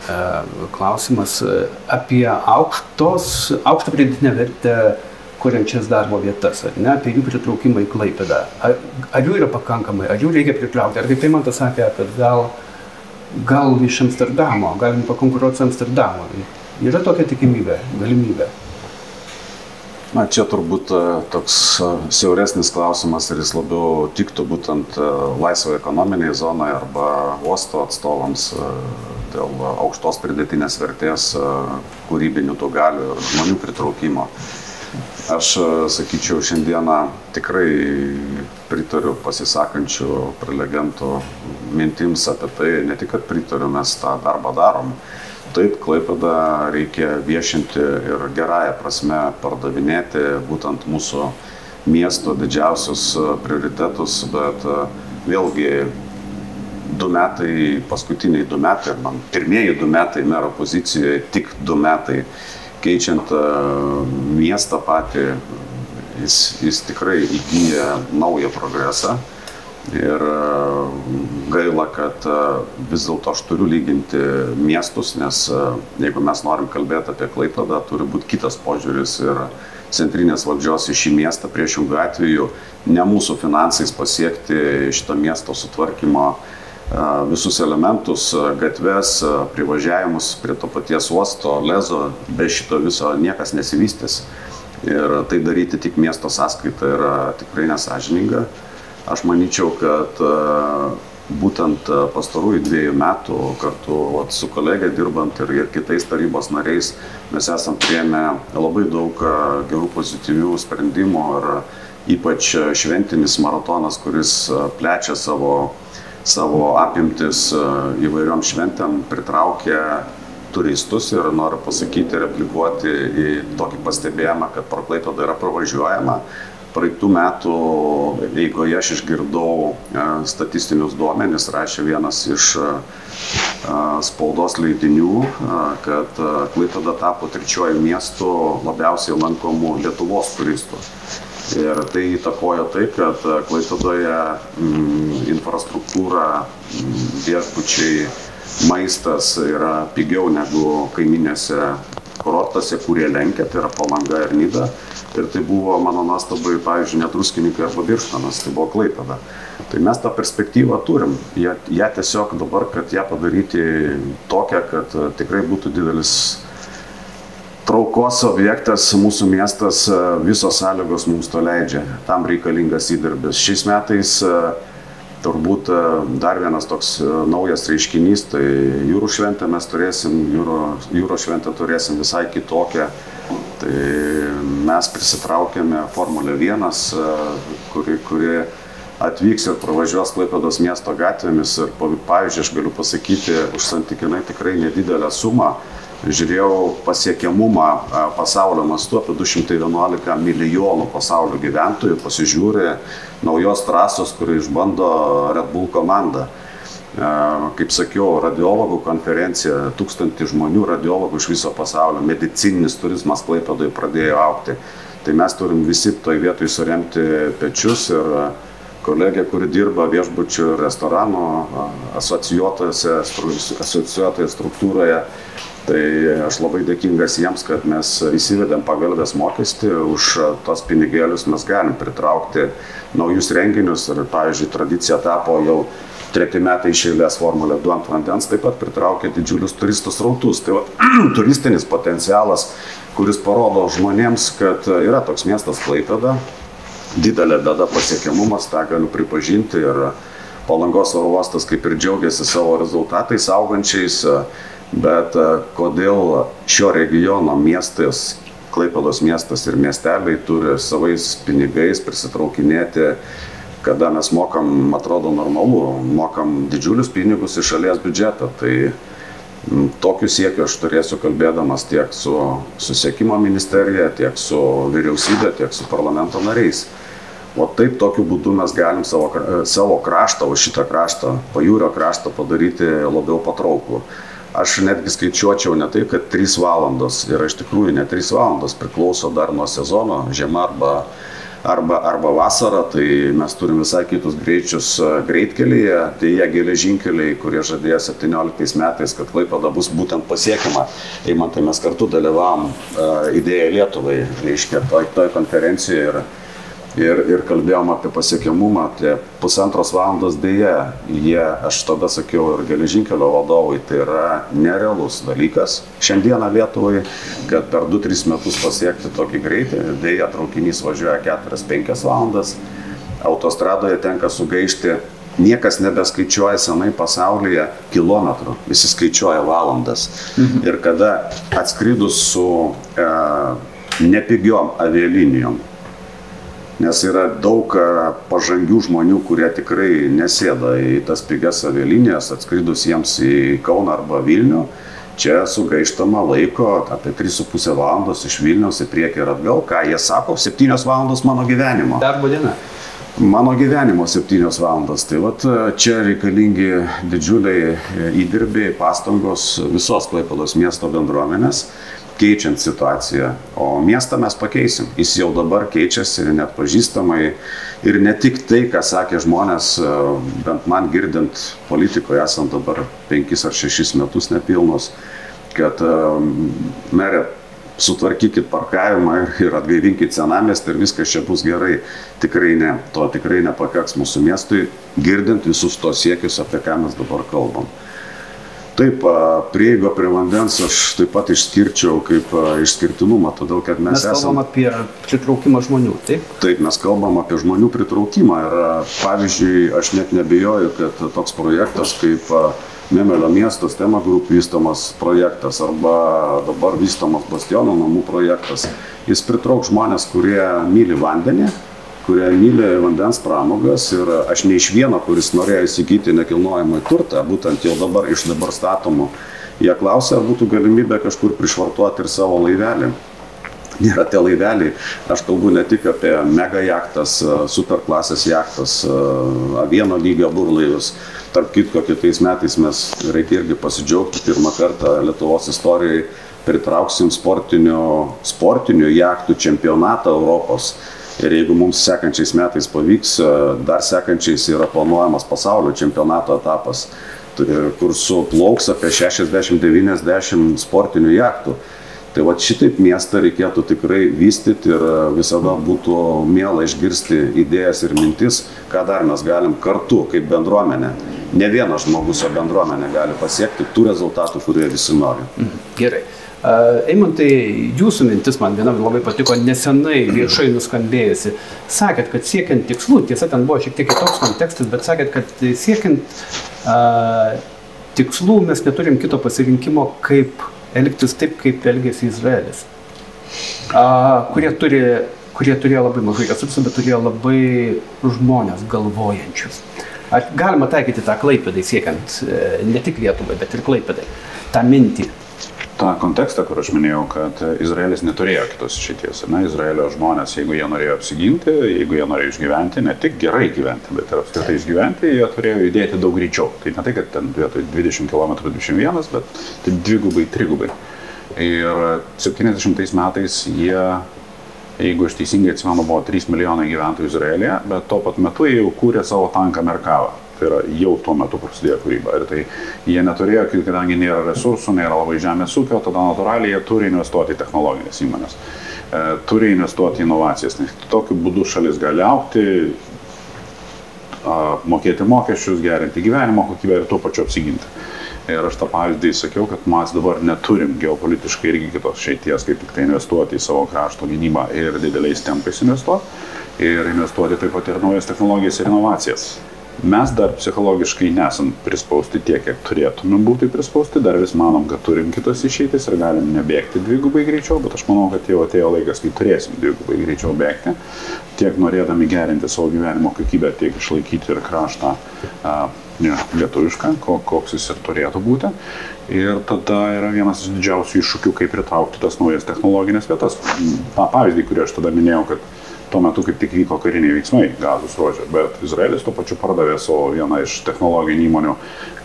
klausimas apie aukštą pridėtinę vertę kuriančias darbo vietas, ar ne, apie jų pritraukimą į Klaipėdą. Ar jų yra pakankamai, ar jų reikia pritraukti, ar kaip Eimantas sakė, kad gal iš Amsterdamo, galim pakonkuruoti su Amsterdamo. Yra tokia tikimybė, galimybė? Na, čia turbūt toks siauresnis klausimas ir jis labiau tiktų būtent laisvoje ekonominėje zonoje arba uosto atstovams dėl aukštos pridėtinės vertės, kūrybinių tų galių ir žmonių pritraukimo. Aš sakyčiau, šiandieną tikrai pritariu pasisakančių prelegentų mintims apie tai, ne tik, kad pritariu, mes tą darbą darom. Taip, Klaipėdą reikia viešinti ir gerąją prasme pardavinėti būtent mūsų miesto didžiausius prioritetus, bet vėlgi paskutiniai 2 metai, ir man pirmieji 2 metai mero pozicijoje, tik 2 metai keičiant miestą patį, jis tikrai įgyja naują progresą. Ir gaila, kad vis dėlto aš turiu lyginti miestus, nes jeigu mes norim kalbėti apie Klaipėdą, turi būti kitas požiūris ir centrinės valdžios į šį miestą, priešingų atveju ne mūsų finansais pasiekti šito miesto sutvarkymo visus elementus, gatves, privažiavimus prie to paties uosto, lezo, be šito viso niekas nesivystys. Ir tai daryti tik miesto sąskaita yra tikrai nesąžininga. Aš manyčiau, kad būtent pastarųjų 2 metų kartu su kolegė dirbant ir kitais tarybos nariais mes esam priėmę labai daug gerų pozityvių sprendimų ir ypač šventinis maratonas, kuris plečia savo apimtis įvairiom šventėm, pritraukia turistus ir noriu pasakyti, replikuoti į tokį pastebėjimą, kad pro Klaipėdą yra pravažiuojama. Praeitų metų eigoje aš išgirdau statistinius duomenis, rašė vienas iš spaudos leidinių, kad Klaipėda tapo 3. miestu labiausiai lankomų Lietuvos turistų. Ir tai įtakojo tai, kad Klaipėdoje infrastruktūra, viešbučiai, maistas yra pigiau negu kaiminėse kurortuose, kurie lenkia, tai yra Palanga ir Nida. Ir tai buvo mano nuostabai, pavyzdžiui, ne Druskininkai arba Birštonas, tai buvo Klaipėda. Tai mes tą perspektyvą turim. Ją tiesiog dabar, kad ją padaryti tokią, kad tikrai būtų didelis traukos objektas, mūsų miestas, visos sąlygos mums to leidžia. Tam reikalingas įdirbis. Šiais metais turbūt dar vienas toks naujas reiškinys, tai jūrų šventę mes turėsim, jūros šventę turėsim visai kitokią. Tai mes prisitraukėme Formulę 1, kuri atvyks ir pravažiuos Klaipėdos miesto gatvėmis. Ir pavyzdžiui, aš galiu pasakyti, už santykinai tikrai nedidelę sumą. Žiūrėjau pasiekiamumą pasaulio mastu, apie 211 milijonų pasaulio gyventojų pasižiūrė naujos trasos, kurį išbando Red Bull komanda. Kaip sakiau, radiologų konferencija, 1000 žmonių radiologų iš viso pasaulio, medicininis turizmas Klaipėdoje pradėjo augti. Tai mes turim visi toj vietoj suremti pečius ir kolegė, kuri dirba viešbučių ir restoranų asociuotoje struktūroje, tai aš labai dėkingas jiems, kad mes įsivedėm pagalvės mokestį, už tos pinigėlius mes galim pritraukti naujus renginius ir, pavyzdžiui, tradicija tapo jau 3 metai iš eilės Formulė 2 ant vandens, taip pat pritraukia didžiulius turistų srautus. Tai turistinis potencialas, kuris parodo žmonėms, kad yra toks miestas Klaipėda, didelė bėda pasiekiamumas, tą galiu pripažinti ir Palangos oro uostas kaip ir džiaugiasi savo rezultatais augančiais, bet kodėl šio regiono miestas, Klaipėdos miestas ir miesteliai turi savais pinigais prisitraukinėti kada mes mokam, atrodo normalu, mokam didžiulius pinigus iš šalies biudžeto. Tai tokiu siekiu aš turėsiu kalbėdamas tiek su susisiekimo ministerija, tiek su vyriausybė, tiek su parlamento nariais. O taip tokiu būdu mes galim savo kraštą, o šitą kraštą, pajūrio kraštą padaryti labiau patrauklų. Aš netgi skaičiuočiau ne tai, kad 3 valandos, ir iš tikrųjų ne 3 valandos, priklauso dar nuo sezono, žiema arba vasara, tai mes turim visai kitus greičius greitkelyje, tai jie geležinkeliai, kurie žadėjo 17 metais, kad Klaipėda bus būtent pasiekiama. Eimantai, mes kartu dalyvavom idėją Lietuvai, reiškia, toj konferencijoje ir kalbėjom apie pasiekiamumą, tai 1,5 valandos dėja, aš tada sakiau ir geležinkelio vadovui, tai yra nerealus dalykas šiandieną Lietuvai, kad per 2-3 metus pasiekti tokį greitį, dėja traukinys važiuoja 4-5 valandas, autostradoje tenka sugaišti, niekas nebeskaičiuoja senai pasaulyje kilometrų, visi skaičiuoja valandas. Ir kada atskridus su nepigiom avialinijom, nes yra daug pažangių žmonių, kurie tikrai nesėda į tas pigias avialinijas, atskridus jiems į Kauną arba Vilnių. Čia sugaištama laiko apie 3,5 valandos iš Vilniaus į priekį ir atgal. Ką jie sako? 7 valandos mano gyvenimo. Darbo diena. Mano gyvenimo 7 valandos. Tai vat čia reikalingi didžiuliai įdirbiai, pastangos visos Klaipėdos miesto bendruomenės, keičiant situaciją, o miestą mes pakeisim. Jis jau dabar keičiasi ir net pažįstamai. Ir ne tik tai, ką sakė žmonės, bent man girdint politikoje, esant dabar 5 ar 6 metus nepilnus, kad merė, sutvarkykit parkavimą ir atgaivinkit senamiestį ir viskas čia bus gerai. Tikrai ne. To tikrai nepakaks mūsų miestui, girdint visus tos siekius, apie ką mes dabar kalbam. Taip, prieiga prie vandens aš taip pat išskirčiau kaip išskirtinumą, todėl kad mes kalbam apie pritraukimą žmonių, taip? Taip, mes kalbam apie žmonių pritraukimą ir pavyzdžiui, aš net nebijoju, kad toks projektas kaip Memelio miestas, Tema Group vystomas projektas arba dabar vystomas Bastiono namų projektas, jis pritrauks žmonės, kurie myli vandenį, kurie myli vandens pramogas ir aš ne iš vieno, kuris norėjo įsigyti nekilnojamą turtą, būtent jau dabar iš dabar statomų, jie klausia, ar būtų galimybė kažkur prišvartuoti ir savo laivelį. Nėra tie laiveliai, aš kalbu ne tik apie mega jachtas, superklasės jachtas, vieno lygio burlaivius. Tarp kitko, kitais metais mes reikia irgi pasidžiaugti, pirmą kartą Lietuvos istorijoje pritrauksim sportinių jachtų čempionatą Europos. Ir jeigu mums sekančiais metais pavyks, dar sekančiais yra planuojamas pasaulio čempionato etapas, kur suplauks apie 60-90 sportinių jachtų. Tai va šitaip miestą reikėtų tikrai vystyti ir visada būtų miela išgirsti idėjas ir mintis, ką dar mes galim kartu kaip bendruomenė. Ne vienas žmogus, o bendruomenė gali pasiekti tų rezultatų, kurie visi nori. Gerai. Eimantai, jūsų mintis man viena labai patiko, nesenai viešai nuskambėjusi. Sakėt, kad siekiant tikslų, tiesa, ten buvo šiek tiek kitoks kontekstas, bet sakėt, kad siekiant tikslų mes neturim kito pasirinkimo, kaip elgtis taip, kaip elgėsi Izraelis, kurie turėjo labai mažai resursų, bet turėjo labai žmonės galvojančius. Ar galima taikyti tą Klaipėdai, siekiant ne tik Lietuvai, bet ir Klaipėdai, tą mintį? tą kontekstą, kur aš minėjau, kad Izraelis neturėjo kitos išeities. Izraelio žmonės, jeigu jie norėjo apsiginti, jeigu jie norėjo išgyventi, ne tik gerai gyventi, bet ir apskritai išgyventi, jie turėjo judėti daug greičiau. Tai ne tai, kad ten vietoj 20 km 21, bet tai dvigubai, trigubai. Ir 70 metais jie, jeigu aš teisingai atsimenu, buvo 3 milijonai gyventojų Izraelyje, bet tuo pat metu jie jau kūrė savo tanką Merkavą. Tai yra jau tuo metu prasidėjo kūryba. Ir tai jie neturėjo, kadangi nėra resursų, nėra labai žemės ūkio, tada natūraliai jie turi investuoti į technologinės įmonės, turi investuoti į inovacijas. Nes tokiu būdu šalis gali augti, mokėti mokesčius, gerinti gyvenimo kokybę ir tuo pačiu apsiginti. Ir aš tą pavyzdį sakiau, kad mes dabar neturim geopolitiškai irgi kitos išeities, kaip tik tai investuoti į savo krašto gynybą ir dideliais tempais investuoti. Ir investuoti taip pat ir naujas technologijas ir inovacijas. Mes dar psichologiškai nesam prispausti tiek, kiek turėtume būti prispausti, dar vis manom, kad turim kitas išeitis ir galim nebėgti dvigubai greičiau, bet aš manau, kad jau atėjo laikas, kai turėsim dvigubai greičiau bėgti, tiek norėdami gerinti savo gyvenimo kokybę, tiek išlaikyti ir kraštą lietuvišką, koks jis ir turėtų būti. Ir tada yra vienas iš didžiausių iššūkių, kaip pritraukti tas naujas technologinės vietas. Ta pavyzdį, kurį aš tada minėjau, kad tuo metu kaip tik vyko kariniai veiksmai Gazos ruože, bet Izraelis tuo pačiu pardavė savo vieną iš technologinių įmonių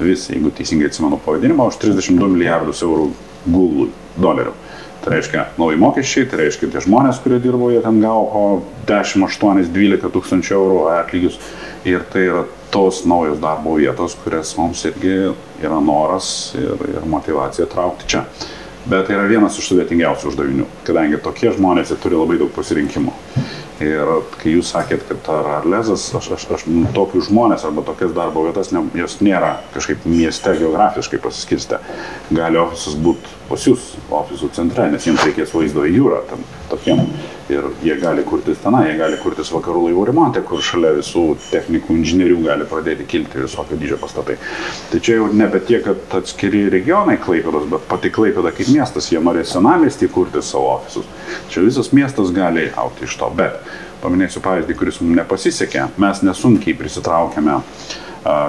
vis, jeigu teisingai atsimenu pavadinimą, už 32 milijardus eurų Google dolerių. Tai reiškia nauji mokesčiai, tai reiškia tie žmonės, kurie dirbo, jie ten gavo po 10, 8, 12 tūkstančių eurų atlygius. Ir tai yra tos naujos darbo vietos, kurias mums irgi yra noras ir motyvacija traukti čia. Bet tai yra vienas iš sudėtingiausių uždavinių, kadangi tokie žmonės turi labai daug pasirinkimų. Ir kai jūs sakėt, kad ar lezas, aš tokius žmonės arba tokias darbo vietas, jos nėra kažkaip mieste geografiškai pasiskirstę. Gali ofisas būti pas jūs, ofisų centre, nes jiems reikės vaizdo į jūrą tam tokiem. Ir jie gali kurtis tenai, jie gali kurtis vakarų laivų remonte, kur šalia visų technikų inžinierių gali pradėti kilti visokio dydžio pastatai. Tai čia jau nebe tiek, kad atskiri regionai Klaipėdos, bet pati Klaipėda kaip miestas, jie norės senamiestį kurti savo ofisus. Čia visas miestas gali augti iš to, bet paminėsiu pavyzdį, kuris mums nepasisekė. Mes nesunkiai prisitraukėme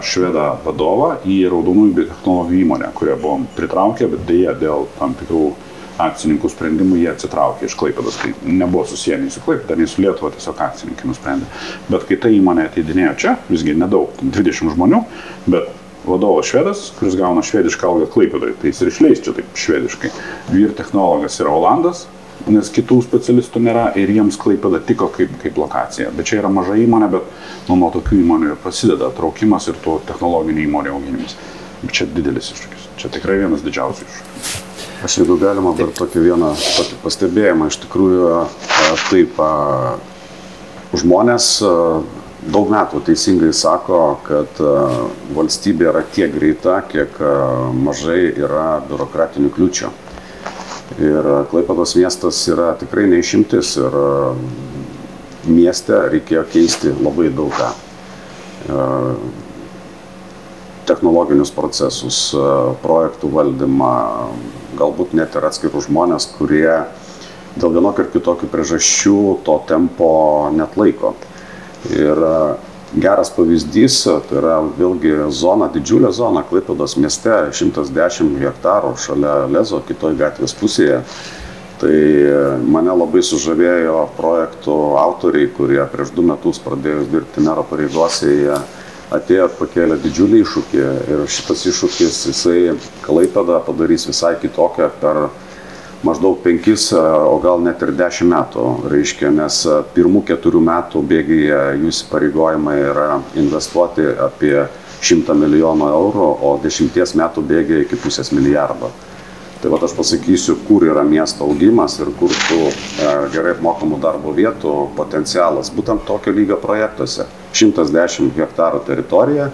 švedą vadovą į raudonųjų biotechnologijų įmonę, kurią buvom pritraukę, bet dėja dėl tam tikrų akcininkų sprendimų jie atsitraukė iš Klaipėdos. Tai nebuvo susiję nei su Klaipėda, nei su Lietuva, tiesiog akcininkai nusprendė. Bet kai ta įmonė ateidinėjo čia, visgi nedaug, 20 žmonių, bet vadovas švedas, kuris gauna švedišką algą Klaipėdoje, tai jis ir išleis čia taip švediškai. Vyr technologas yra Olandas, nes kitų specialistų nėra ir jiems Klaipėda tiko kaip lokacija. Bet čia yra maža įmonė, bet nuo tokių įmonių ir prasideda traukimas ir tų technologinių įmonių auginimas. Bet čia didelis iššūkis. Čia tikrai vienas didžiausių iššūkių. Aš jeigu galima dar tokį pastebėjimą, iš tikrųjų taip, žmonės daug metų teisingai sako, kad valstybė yra tiek greita, kiek mažai yra biurokratinių kliūčių. Ir Klaipėdos miestas yra tikrai neišimtis ir mieste reikėjo keisti labai daug ką. Technologinius procesus, projektų valdymą, galbūt net ir atskirų žmonės, kurie dėl vienokio ir kitokių priežasčių to tempo netlaiko. Ir geras pavyzdys, tai yra vėlgi zona, didžiulė zona Klaipėdos mieste, 110 hektarų šalia Lezo, kitoj gatvės pusėje. Tai mane labai sužavėjo projektų autoriai, kurie prieš 2 metus pradėjus dirbti mero pareigose, jie atėjo pakėlė didžiulį iššūkį ir šitas iššūkis jisai Klaipėdą padarys visai kitokią per maždaug 5, o gal net ir 10 metų, reiškia, nes pirmų 4 metų bėgyje jų įsipareigojimai yra investuoti apie 100 milijonų eurų, o 10 metų bėgyje iki 500 milijardo. Tai vat aš pasakysiu, kur yra miesto augimas ir kur tų gerai apmokamų darbo vietų potencialas. Būtent tokio lygio projektuose. 110 hektarų teritorija.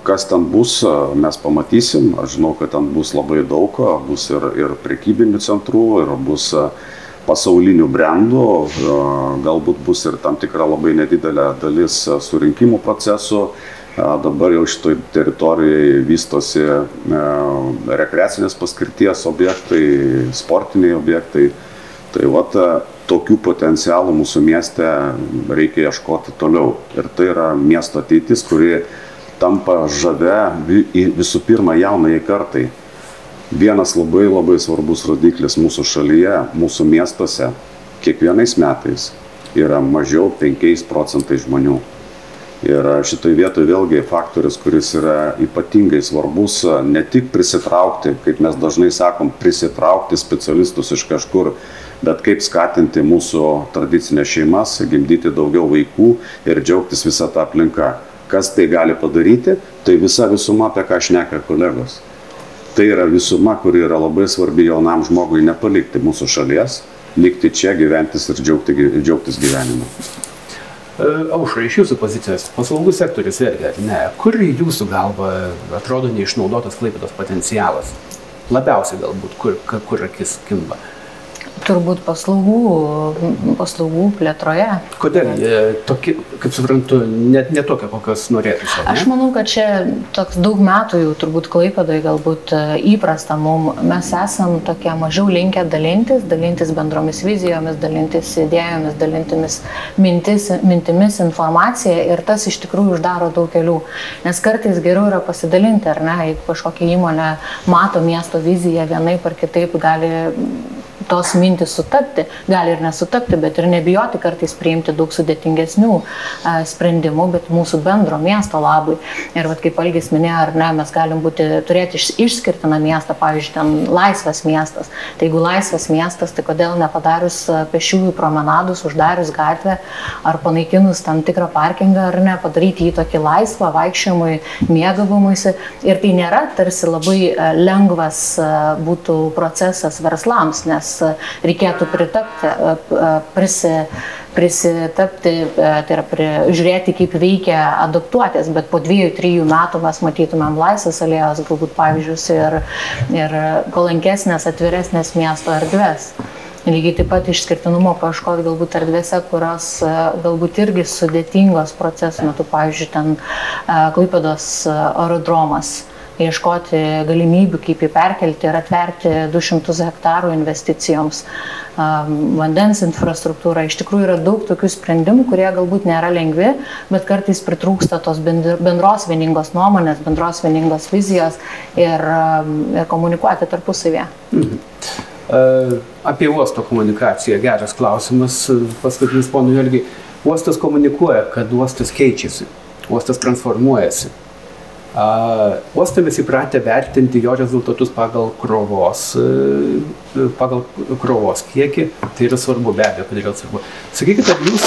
Kas ten bus, mes pamatysim. Aš žinau, kad ten bus labai daug. Bus ir prekybinių centrų, ir bus pasaulinių brandų. Galbūt bus ir tam tikra labai nedidelė dalis surinkimų procesų. Dabar jau šitoj teritorijoje vystosi rekreacinės paskirties objektai, sportiniai objektai. Tai vat tokių potencialų mūsų mieste reikia ieškoti toliau. Ir tai yra miesto ateitis, kuri tampa žavia visų pirma jaunai kartai. Vienas labai svarbus rodiklis mūsų šalyje, mūsų miestuose, kiekvienais metais yra mažiau 5% žmonių. Ir šitoj vietoj vėlgi faktorius, kuris yra ypatingai svarbus, ne tik prisitraukti, kaip mes dažnai sakom, prisitraukti specialistus iš kažkur, bet kaip skatinti mūsų tradicinės šeimas, gimdyti daugiau vaikų ir džiaugtis visą tą aplinką. Kas tai gali padaryti? Tai visa visuma, apie ką šneka kolegos. Tai yra visuma, kuri yra labai svarbi jaunam žmogui nepalikti mūsų šalies, likti čia, gyventis ir džiaugtis gyvenimu. Aušra, iš jūsų pozicijos, paslaugų sektorius vėlgi, ne, kur jūsų galva atrodo neišnaudotas Klaipėdos potencialas? Labiausiai galbūt, kur akis kimba? Turbūt paslaugų plėtroje. Kodėl? Tokie, kaip suprantu, net ne tokia, kokios norėtųsi. Aš manau, kad čia toks daug metų jau turbūt Klaipėdoje galbūt įprasta mums. Mes esam tokie mažiau linkę dalintis bendromis vizijomis, dalintis idėjomis, dalintis mintimis, informacija ir tas iš tikrųjų uždaro daug kelių. Nes kartais geriau yra pasidalinti, ar ne, jeigu kažkokia įmonė mato miesto viziją vienaip ar kitaip, gali tos mintis sutapti, gali ir nesutapti, bet ir nebijoti kartais priimti daug sudėtingesnių sprendimų, bet mūsų bendro miesto labui. Ir kaip Algis minėjo, ar ne, mes galim turėti išskirtiną miestą, pavyzdžiui, ten laisvas miestas. Tai jeigu laisvas miestas, tai kodėl nepadarius pešiųjų promenadus, uždarius gatvę ar panaikinus tam tikrą parkingą, ar ne, padaryti jį tokį laisvą vaikščiojimui, mėgavimuisi. Ir tai nėra tarsi labai lengvas būtų procesas verslams, nes reikėtų prisitapti, tai yra žiūrėti, kaip veikia adaptuotis, bet po 2-3 metų mes matytumėm laisvės alėjos, galbūt pavyzdžius ir palankesnės, atviresnės miesto erdvės. Lygiai taip pat išskirtinumo paieškoti galbūt erdvėse, kurios galbūt irgi sudėtingos procesų metu, pavyzdžiui, ten Klaipėdos aerodromas. Ieškoti galimybių, kaip jį perkelti ir atverti 200 hektarų investicijoms, vandens infrastruktūra. Iš tikrųjų yra daug tokių sprendimų, kurie galbūt nėra lengvi, bet kartais pritrūksta tos bendros vieningos nuomonės, bendros vieningos vizijos ir komunikuoti tarpusavėje. Apie uosto komunikaciją geras klausimas. Paskutinis ponui Algiui. Uostas komunikuoja, kad uostas keičiasi, uostas transformuojasi. Uostą mes įpratę vertinti jo rezultatus pagal krovos kiekį. Tai yra svarbu, be abejo, kad yra svarbu. Sakykite, ar jūs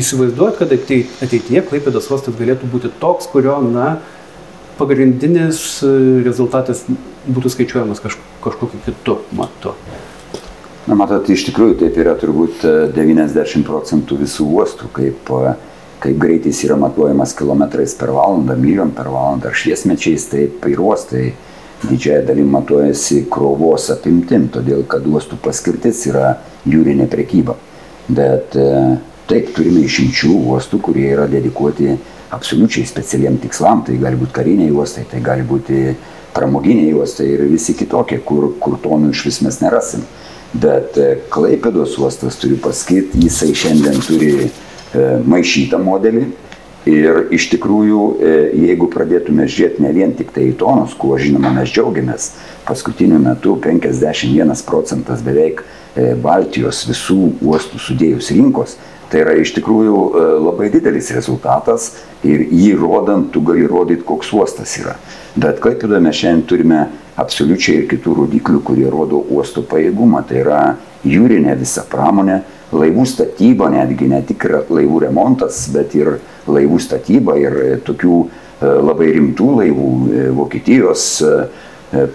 įsivaizduojat, kad ateityje Klaipėdos uostas galėtų būti toks, kurio, pagrindinis rezultatas būtų skaičiuojamas kažkokiu kitu matu? Matot, iš tikrųjų taip yra turbūt 90% visų uostų, kaip greitis yra matuojamas kilometrais per valandą, myliom per valandą ar šviesmečiais, taip ir uostai didžiąją dalim matuojasi krovos apimtim, todėl kad uostų paskirtis yra jūrinė prekyba. Bet taip, turime išimčių uostų, kurie yra dedikuoti absoliučiai specialiem tikslam, tai gali būti kariniai uostai, tai gali būti pramoginiai uostai ir visi kitokie, kur tonų iš vis mes nerasim. Bet Klaipėdos uostas, turiu pasakyti, jisai šiandien turi maišytą modelį ir iš tikrųjų, jeigu pradėtume žiūrėti ne vien tik tai į tonus, kuo žinoma mes džiaugiamės, paskutiniu metu 51% beveik Baltijos visų uostų sudėjus rinkos, tai yra iš tikrųjų labai didelis rezultatas ir jį rodant, tu gali rodyti, koks uostas yra. Bet Klaipėdoje mes šiandien turime absoliučiai ir kitų rodiklių, kurie rodo uostų pajėgumą, tai yra jūrinė visa pramonė, laivų statyba, netgi ne tik laivų remontas, bet ir laivų statyba ir tokių labai rimtų laivų, Vokietijos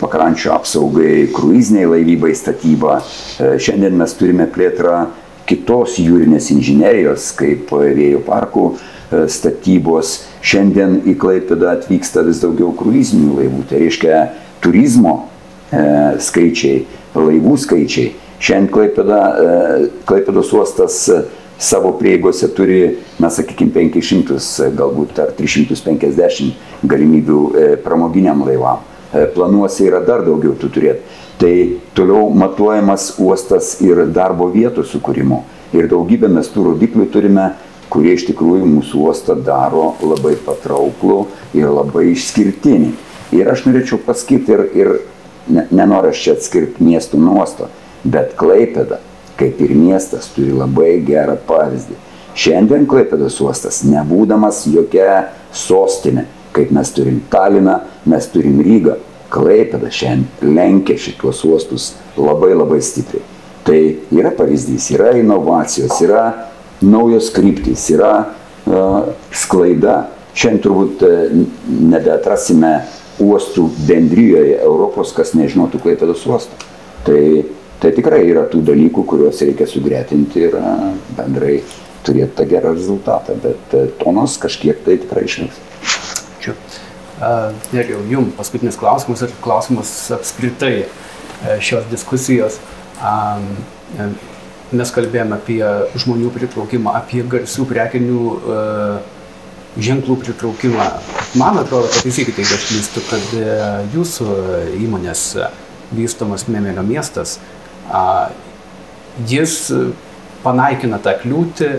pakrančių apsaugai, kruiziniai laivybai statyba. Šiandien mes turime plėtrą kitos jūrinės inžinerijos, kaip vėjo parkų statybos. Šiandien į Klaipėdą atvyksta vis daugiau kruizinių laivų, tai reiškia turizmo skaičiai, laivų skaičiai. Šiandien Klaipėdos uostas savo prieigose turi, mes sakykime, 500, galbūt ar 350 galimybių pramoginiam laivam. Planuose yra dar daugiau tu turėti. Tai toliau matuojamas uostas ir darbo vietų sukūrimo. Ir daugybę mes tų rodiklių turime, kurie iš tikrųjų mūsų uostą daro labai patrauklų ir labai išskirtinį. Ir aš norėčiau pasakyti ir nenoriu aš čia atskirti miestų nuo uosto. Bet Klaipėda, kaip ir miestas, turi labai gerą pavyzdį. Šiandien Klaipėdos uostas, nebūdamas jokia sostinė, kaip mes turim Taliną, mes turim Rygą, Klaipėda šiandien lenkia šitos uostus labai labai stipriai. Tai yra pavyzdys, yra inovacijos, yra naujos kryptys, yra sklaida. Šiandien turbūt nebeatrasime uostų bendrijoje Europos, kas nežinotų Klaipėdos uostą. Tai tikrai yra tų dalykų, kuriuos reikia sugretinti ir bendrai turėti tą gerą rezultatą, bet tonos kažkiek tai tikrai išliks. Ačiū. Ir jau jums paskutinis klausimas ir klausimas apskritai šios diskusijos. mes kalbėjome apie žmonių pritraukimą, apie garsių prekinių ženklų pritraukimą. Man atrodo, pataisykite, jeigu aš klystu, kad jūsų įmonės vystomas Memelio miestas, jis panaikina tą kliūtį,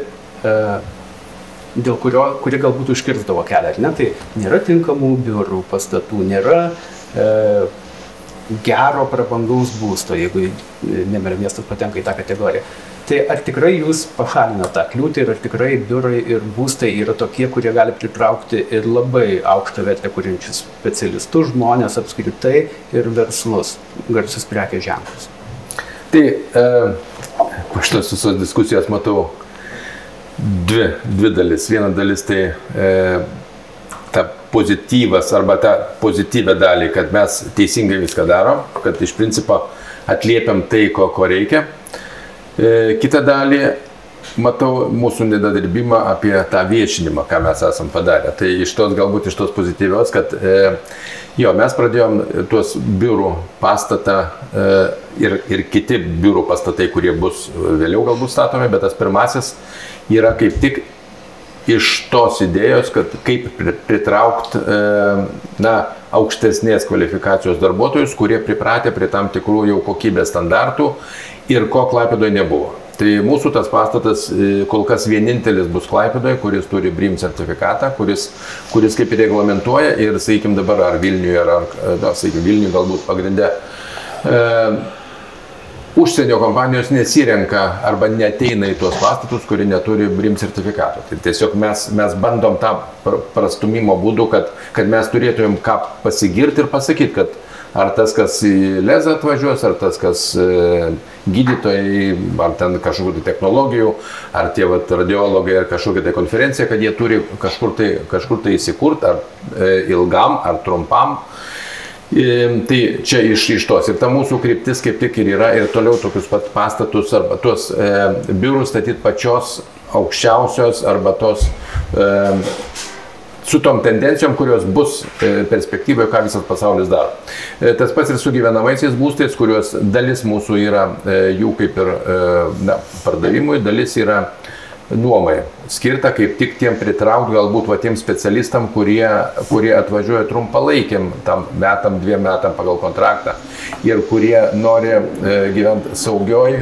kuri galbūt užkirsdavo kelią, ar ne? Tai nėra tinkamų biurų pastatų, nėra gero prabangaus būsto, jeigu Memelio miestas patenka į tą kategoriją. Tai ar tikrai jūs pašalinote tą kliūtį ir ar tikrai biurai ir būstai yra tokie, kurie gali pritraukti ir labai aukštą vertę kuriančius specialistus, žmonės apskritai ir verslus, garsius prekės ženklus? Tai po šitos visos diskusijos matau dvi dalis. Viena dalis tai ta pozityvas arba ta pozityvę dalį, kad mes teisingai viską darom, kad iš principo atliepiam tai, ko reikia. Kitą dalį matau mūsų nedadirbimą apie tą viešinimą, ką mes esam padarę. Tai galbūt iš tos pozityvios, kad mes pradėjom tuos biurų pastatą ir kiti biurų pastatai, kurie bus vėliau galbūt statomi, bet tas pirmasis yra kaip tik iš tos idėjos, kad kaip pritraukti aukštesnės kvalifikacijos darbuotojus, kurie pripratę prie tam tikrų jau kokybės standartų ir ko Klaipėdoje nebuvo. Tai mūsų tas pastatas kol kas vienintelis bus Klaipėdoje, kuris turi BREEAM sertifikatą, kuris kaip ir reglamentuoja ir, sakykim, dabar ar Vilniuje, Vilniuje galbūt pagrinde, užsienio kompanijos nesirenka arba neteina į tuos pastatus, kurie neturi BREEAM sertifikato. Tai tiesiog mes bandom tą prastumimo būdų, kad mes turėtumėm ką pasigirti ir pasakyti, kad ar tas, kas į Lezą atvažiuos, ar tas, kas gydytojai, ar ten kažkokių technologijų, ar tie radiologai, ar kažkokia tai konferencija, kad jie turi kažkur tai įsikurti, ar ilgam, ar trumpam. Tai čia iš tos. Ir ta mūsų kryptis kaip tik ir yra ir toliau tokius pat pastatus arba tuos biurus statyti pačios aukščiausios arba tos su tom tendencijom, kurios bus perspektyvoje, ką visas pasaulis daro. Tas pats ir su gyvenamaisiais būstais, kurios dalis mūsų yra jų kaip ir pardavimui, dalis yra nuomai. Skirta kaip tik tiem pritraukti galbūt tiem specialistam, kurie atvažiuoja trumpalaikiam, tam metam, 2 metam pagal kontraktą ir kurie nori gyventi saugioj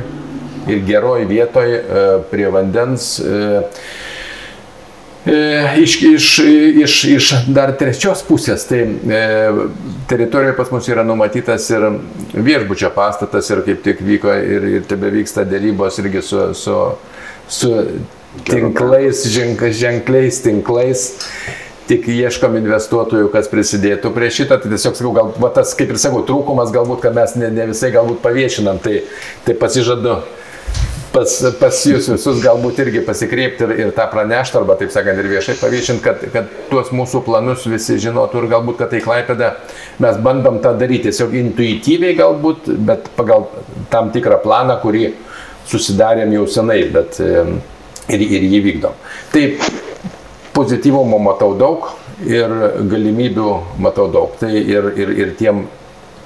ir geroj vietoj prie vandens. Iš dar trečios pusės, tai teritorijoje pas mus yra numatytas ir viešbučio pastatas ir kaip tik vyko ir tebe vyksta dėrybos irgi su tinklais, ženkliais tinklais. Tik ieškom investuotojų, kas prisidėtų prie šitą. Tai tiesiog sakau, gal tas, kaip ir sakau, trūkumas galbūt, kad mes ne visai galbūt paviešinam, tai pasižadu pas jūs visus galbūt irgi pasikreipti ir tą pranešti, arba taip sakant ir viešai paviešinti, kad tuos mūsų planus visi žinotų ir galbūt, kad tai Klaipėda mes bandom tą daryti tiesiog intuityviai galbūt, bet pagal tam tikrą planą, kurį susidarėm jau senai, bet ir jį vykdom. Tai pozityvumo matau daug ir galimybių matau daug. Tai ir tiem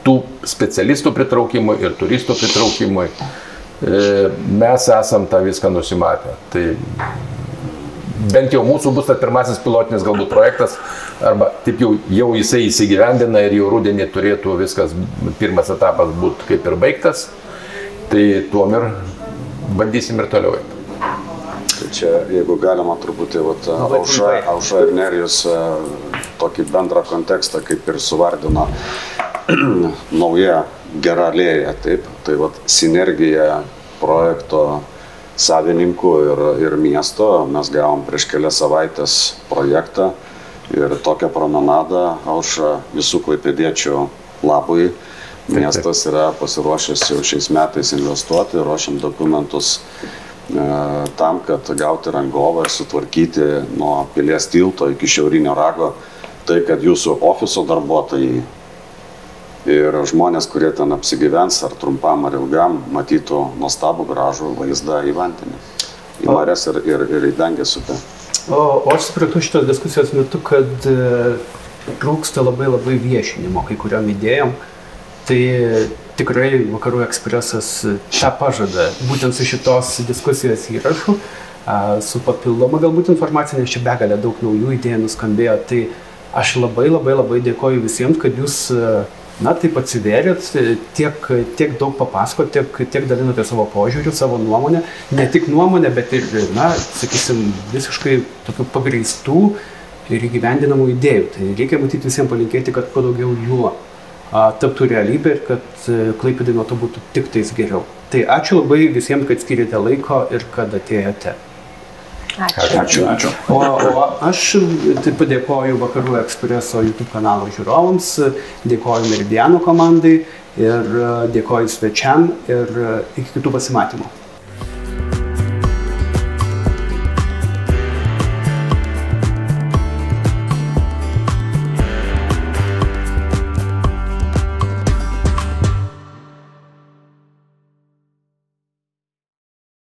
tų specialistų pritraukimui ir turistų pritraukimui mes esam tą viską nusimatę. Tai bent jau mūsų bus tas pirmasis pilotinis galbūt projektas, arba taip jau jisai įsigyvendina ir jau rudenį turėtų viskas, pirmas etapas būti kaip ir baigtas. Tai tuom ir bandysim ir toliau eiti. Tai čia, jeigu galima truputį, Aušra ir Nerijus tokį bendrą kontekstą kaip ir suvardino nauja gera alėja, taip, tai sinergija projekto savininkų ir miesto. Mes gavom prieš kelias savaitės projektą ir tokią promenadą, Aušra, visų klaipėdiečių labui. Miestas yra pasiruošęs jau šiais metais investuoti, ruošiam dokumentus tam, kad gauti rangovą ir sutvarkyti nuo Pilies tilto iki Šiaurinio rago, tai kad jūsų ofiso darbuotojai ir žmonės, kurie ten apsigyvens ar trumpam ar ilgam, matytų nuostabų gražų vaizdą į vandenį, į marias ir į Dangės upę. O aš supratau šitos diskusijos metu, kad trūksta labai viešinimo kai kuriom idėjom. Tai tikrai Vakarų ekspresas tą pažada, būtent su šitos diskusijos įrašu, su papildoma galbūt informacija, nes čia begalė daug naujų idėjų nuskambėjo. Tai aš labai dėkoju visiems, kad jūs taip atsivėrėt, tiek daug papasakot, tiek dalinate savo požiūrių, savo nuomonę. Ne tik nuomonę, bet ir, sakysim, visiškai tokių pagrįstų ir įgyvendinamų idėjų. Tai reikia matyti visiems palinkėti, kad kuo daugiau jų taptų realybė ir kad Klaipėdai nuo to būtų tik tais geriau. Tai ačiū labai visiems, kad skirėte laiko ir kad atėjote. Ačiū. O aš taip pat dėkoju Vakarų ekspreso YouTube kanalo žiūrovams, dėkoju Meridiano komandai ir dėkoju svečiam ir iki kitų pasimatymų.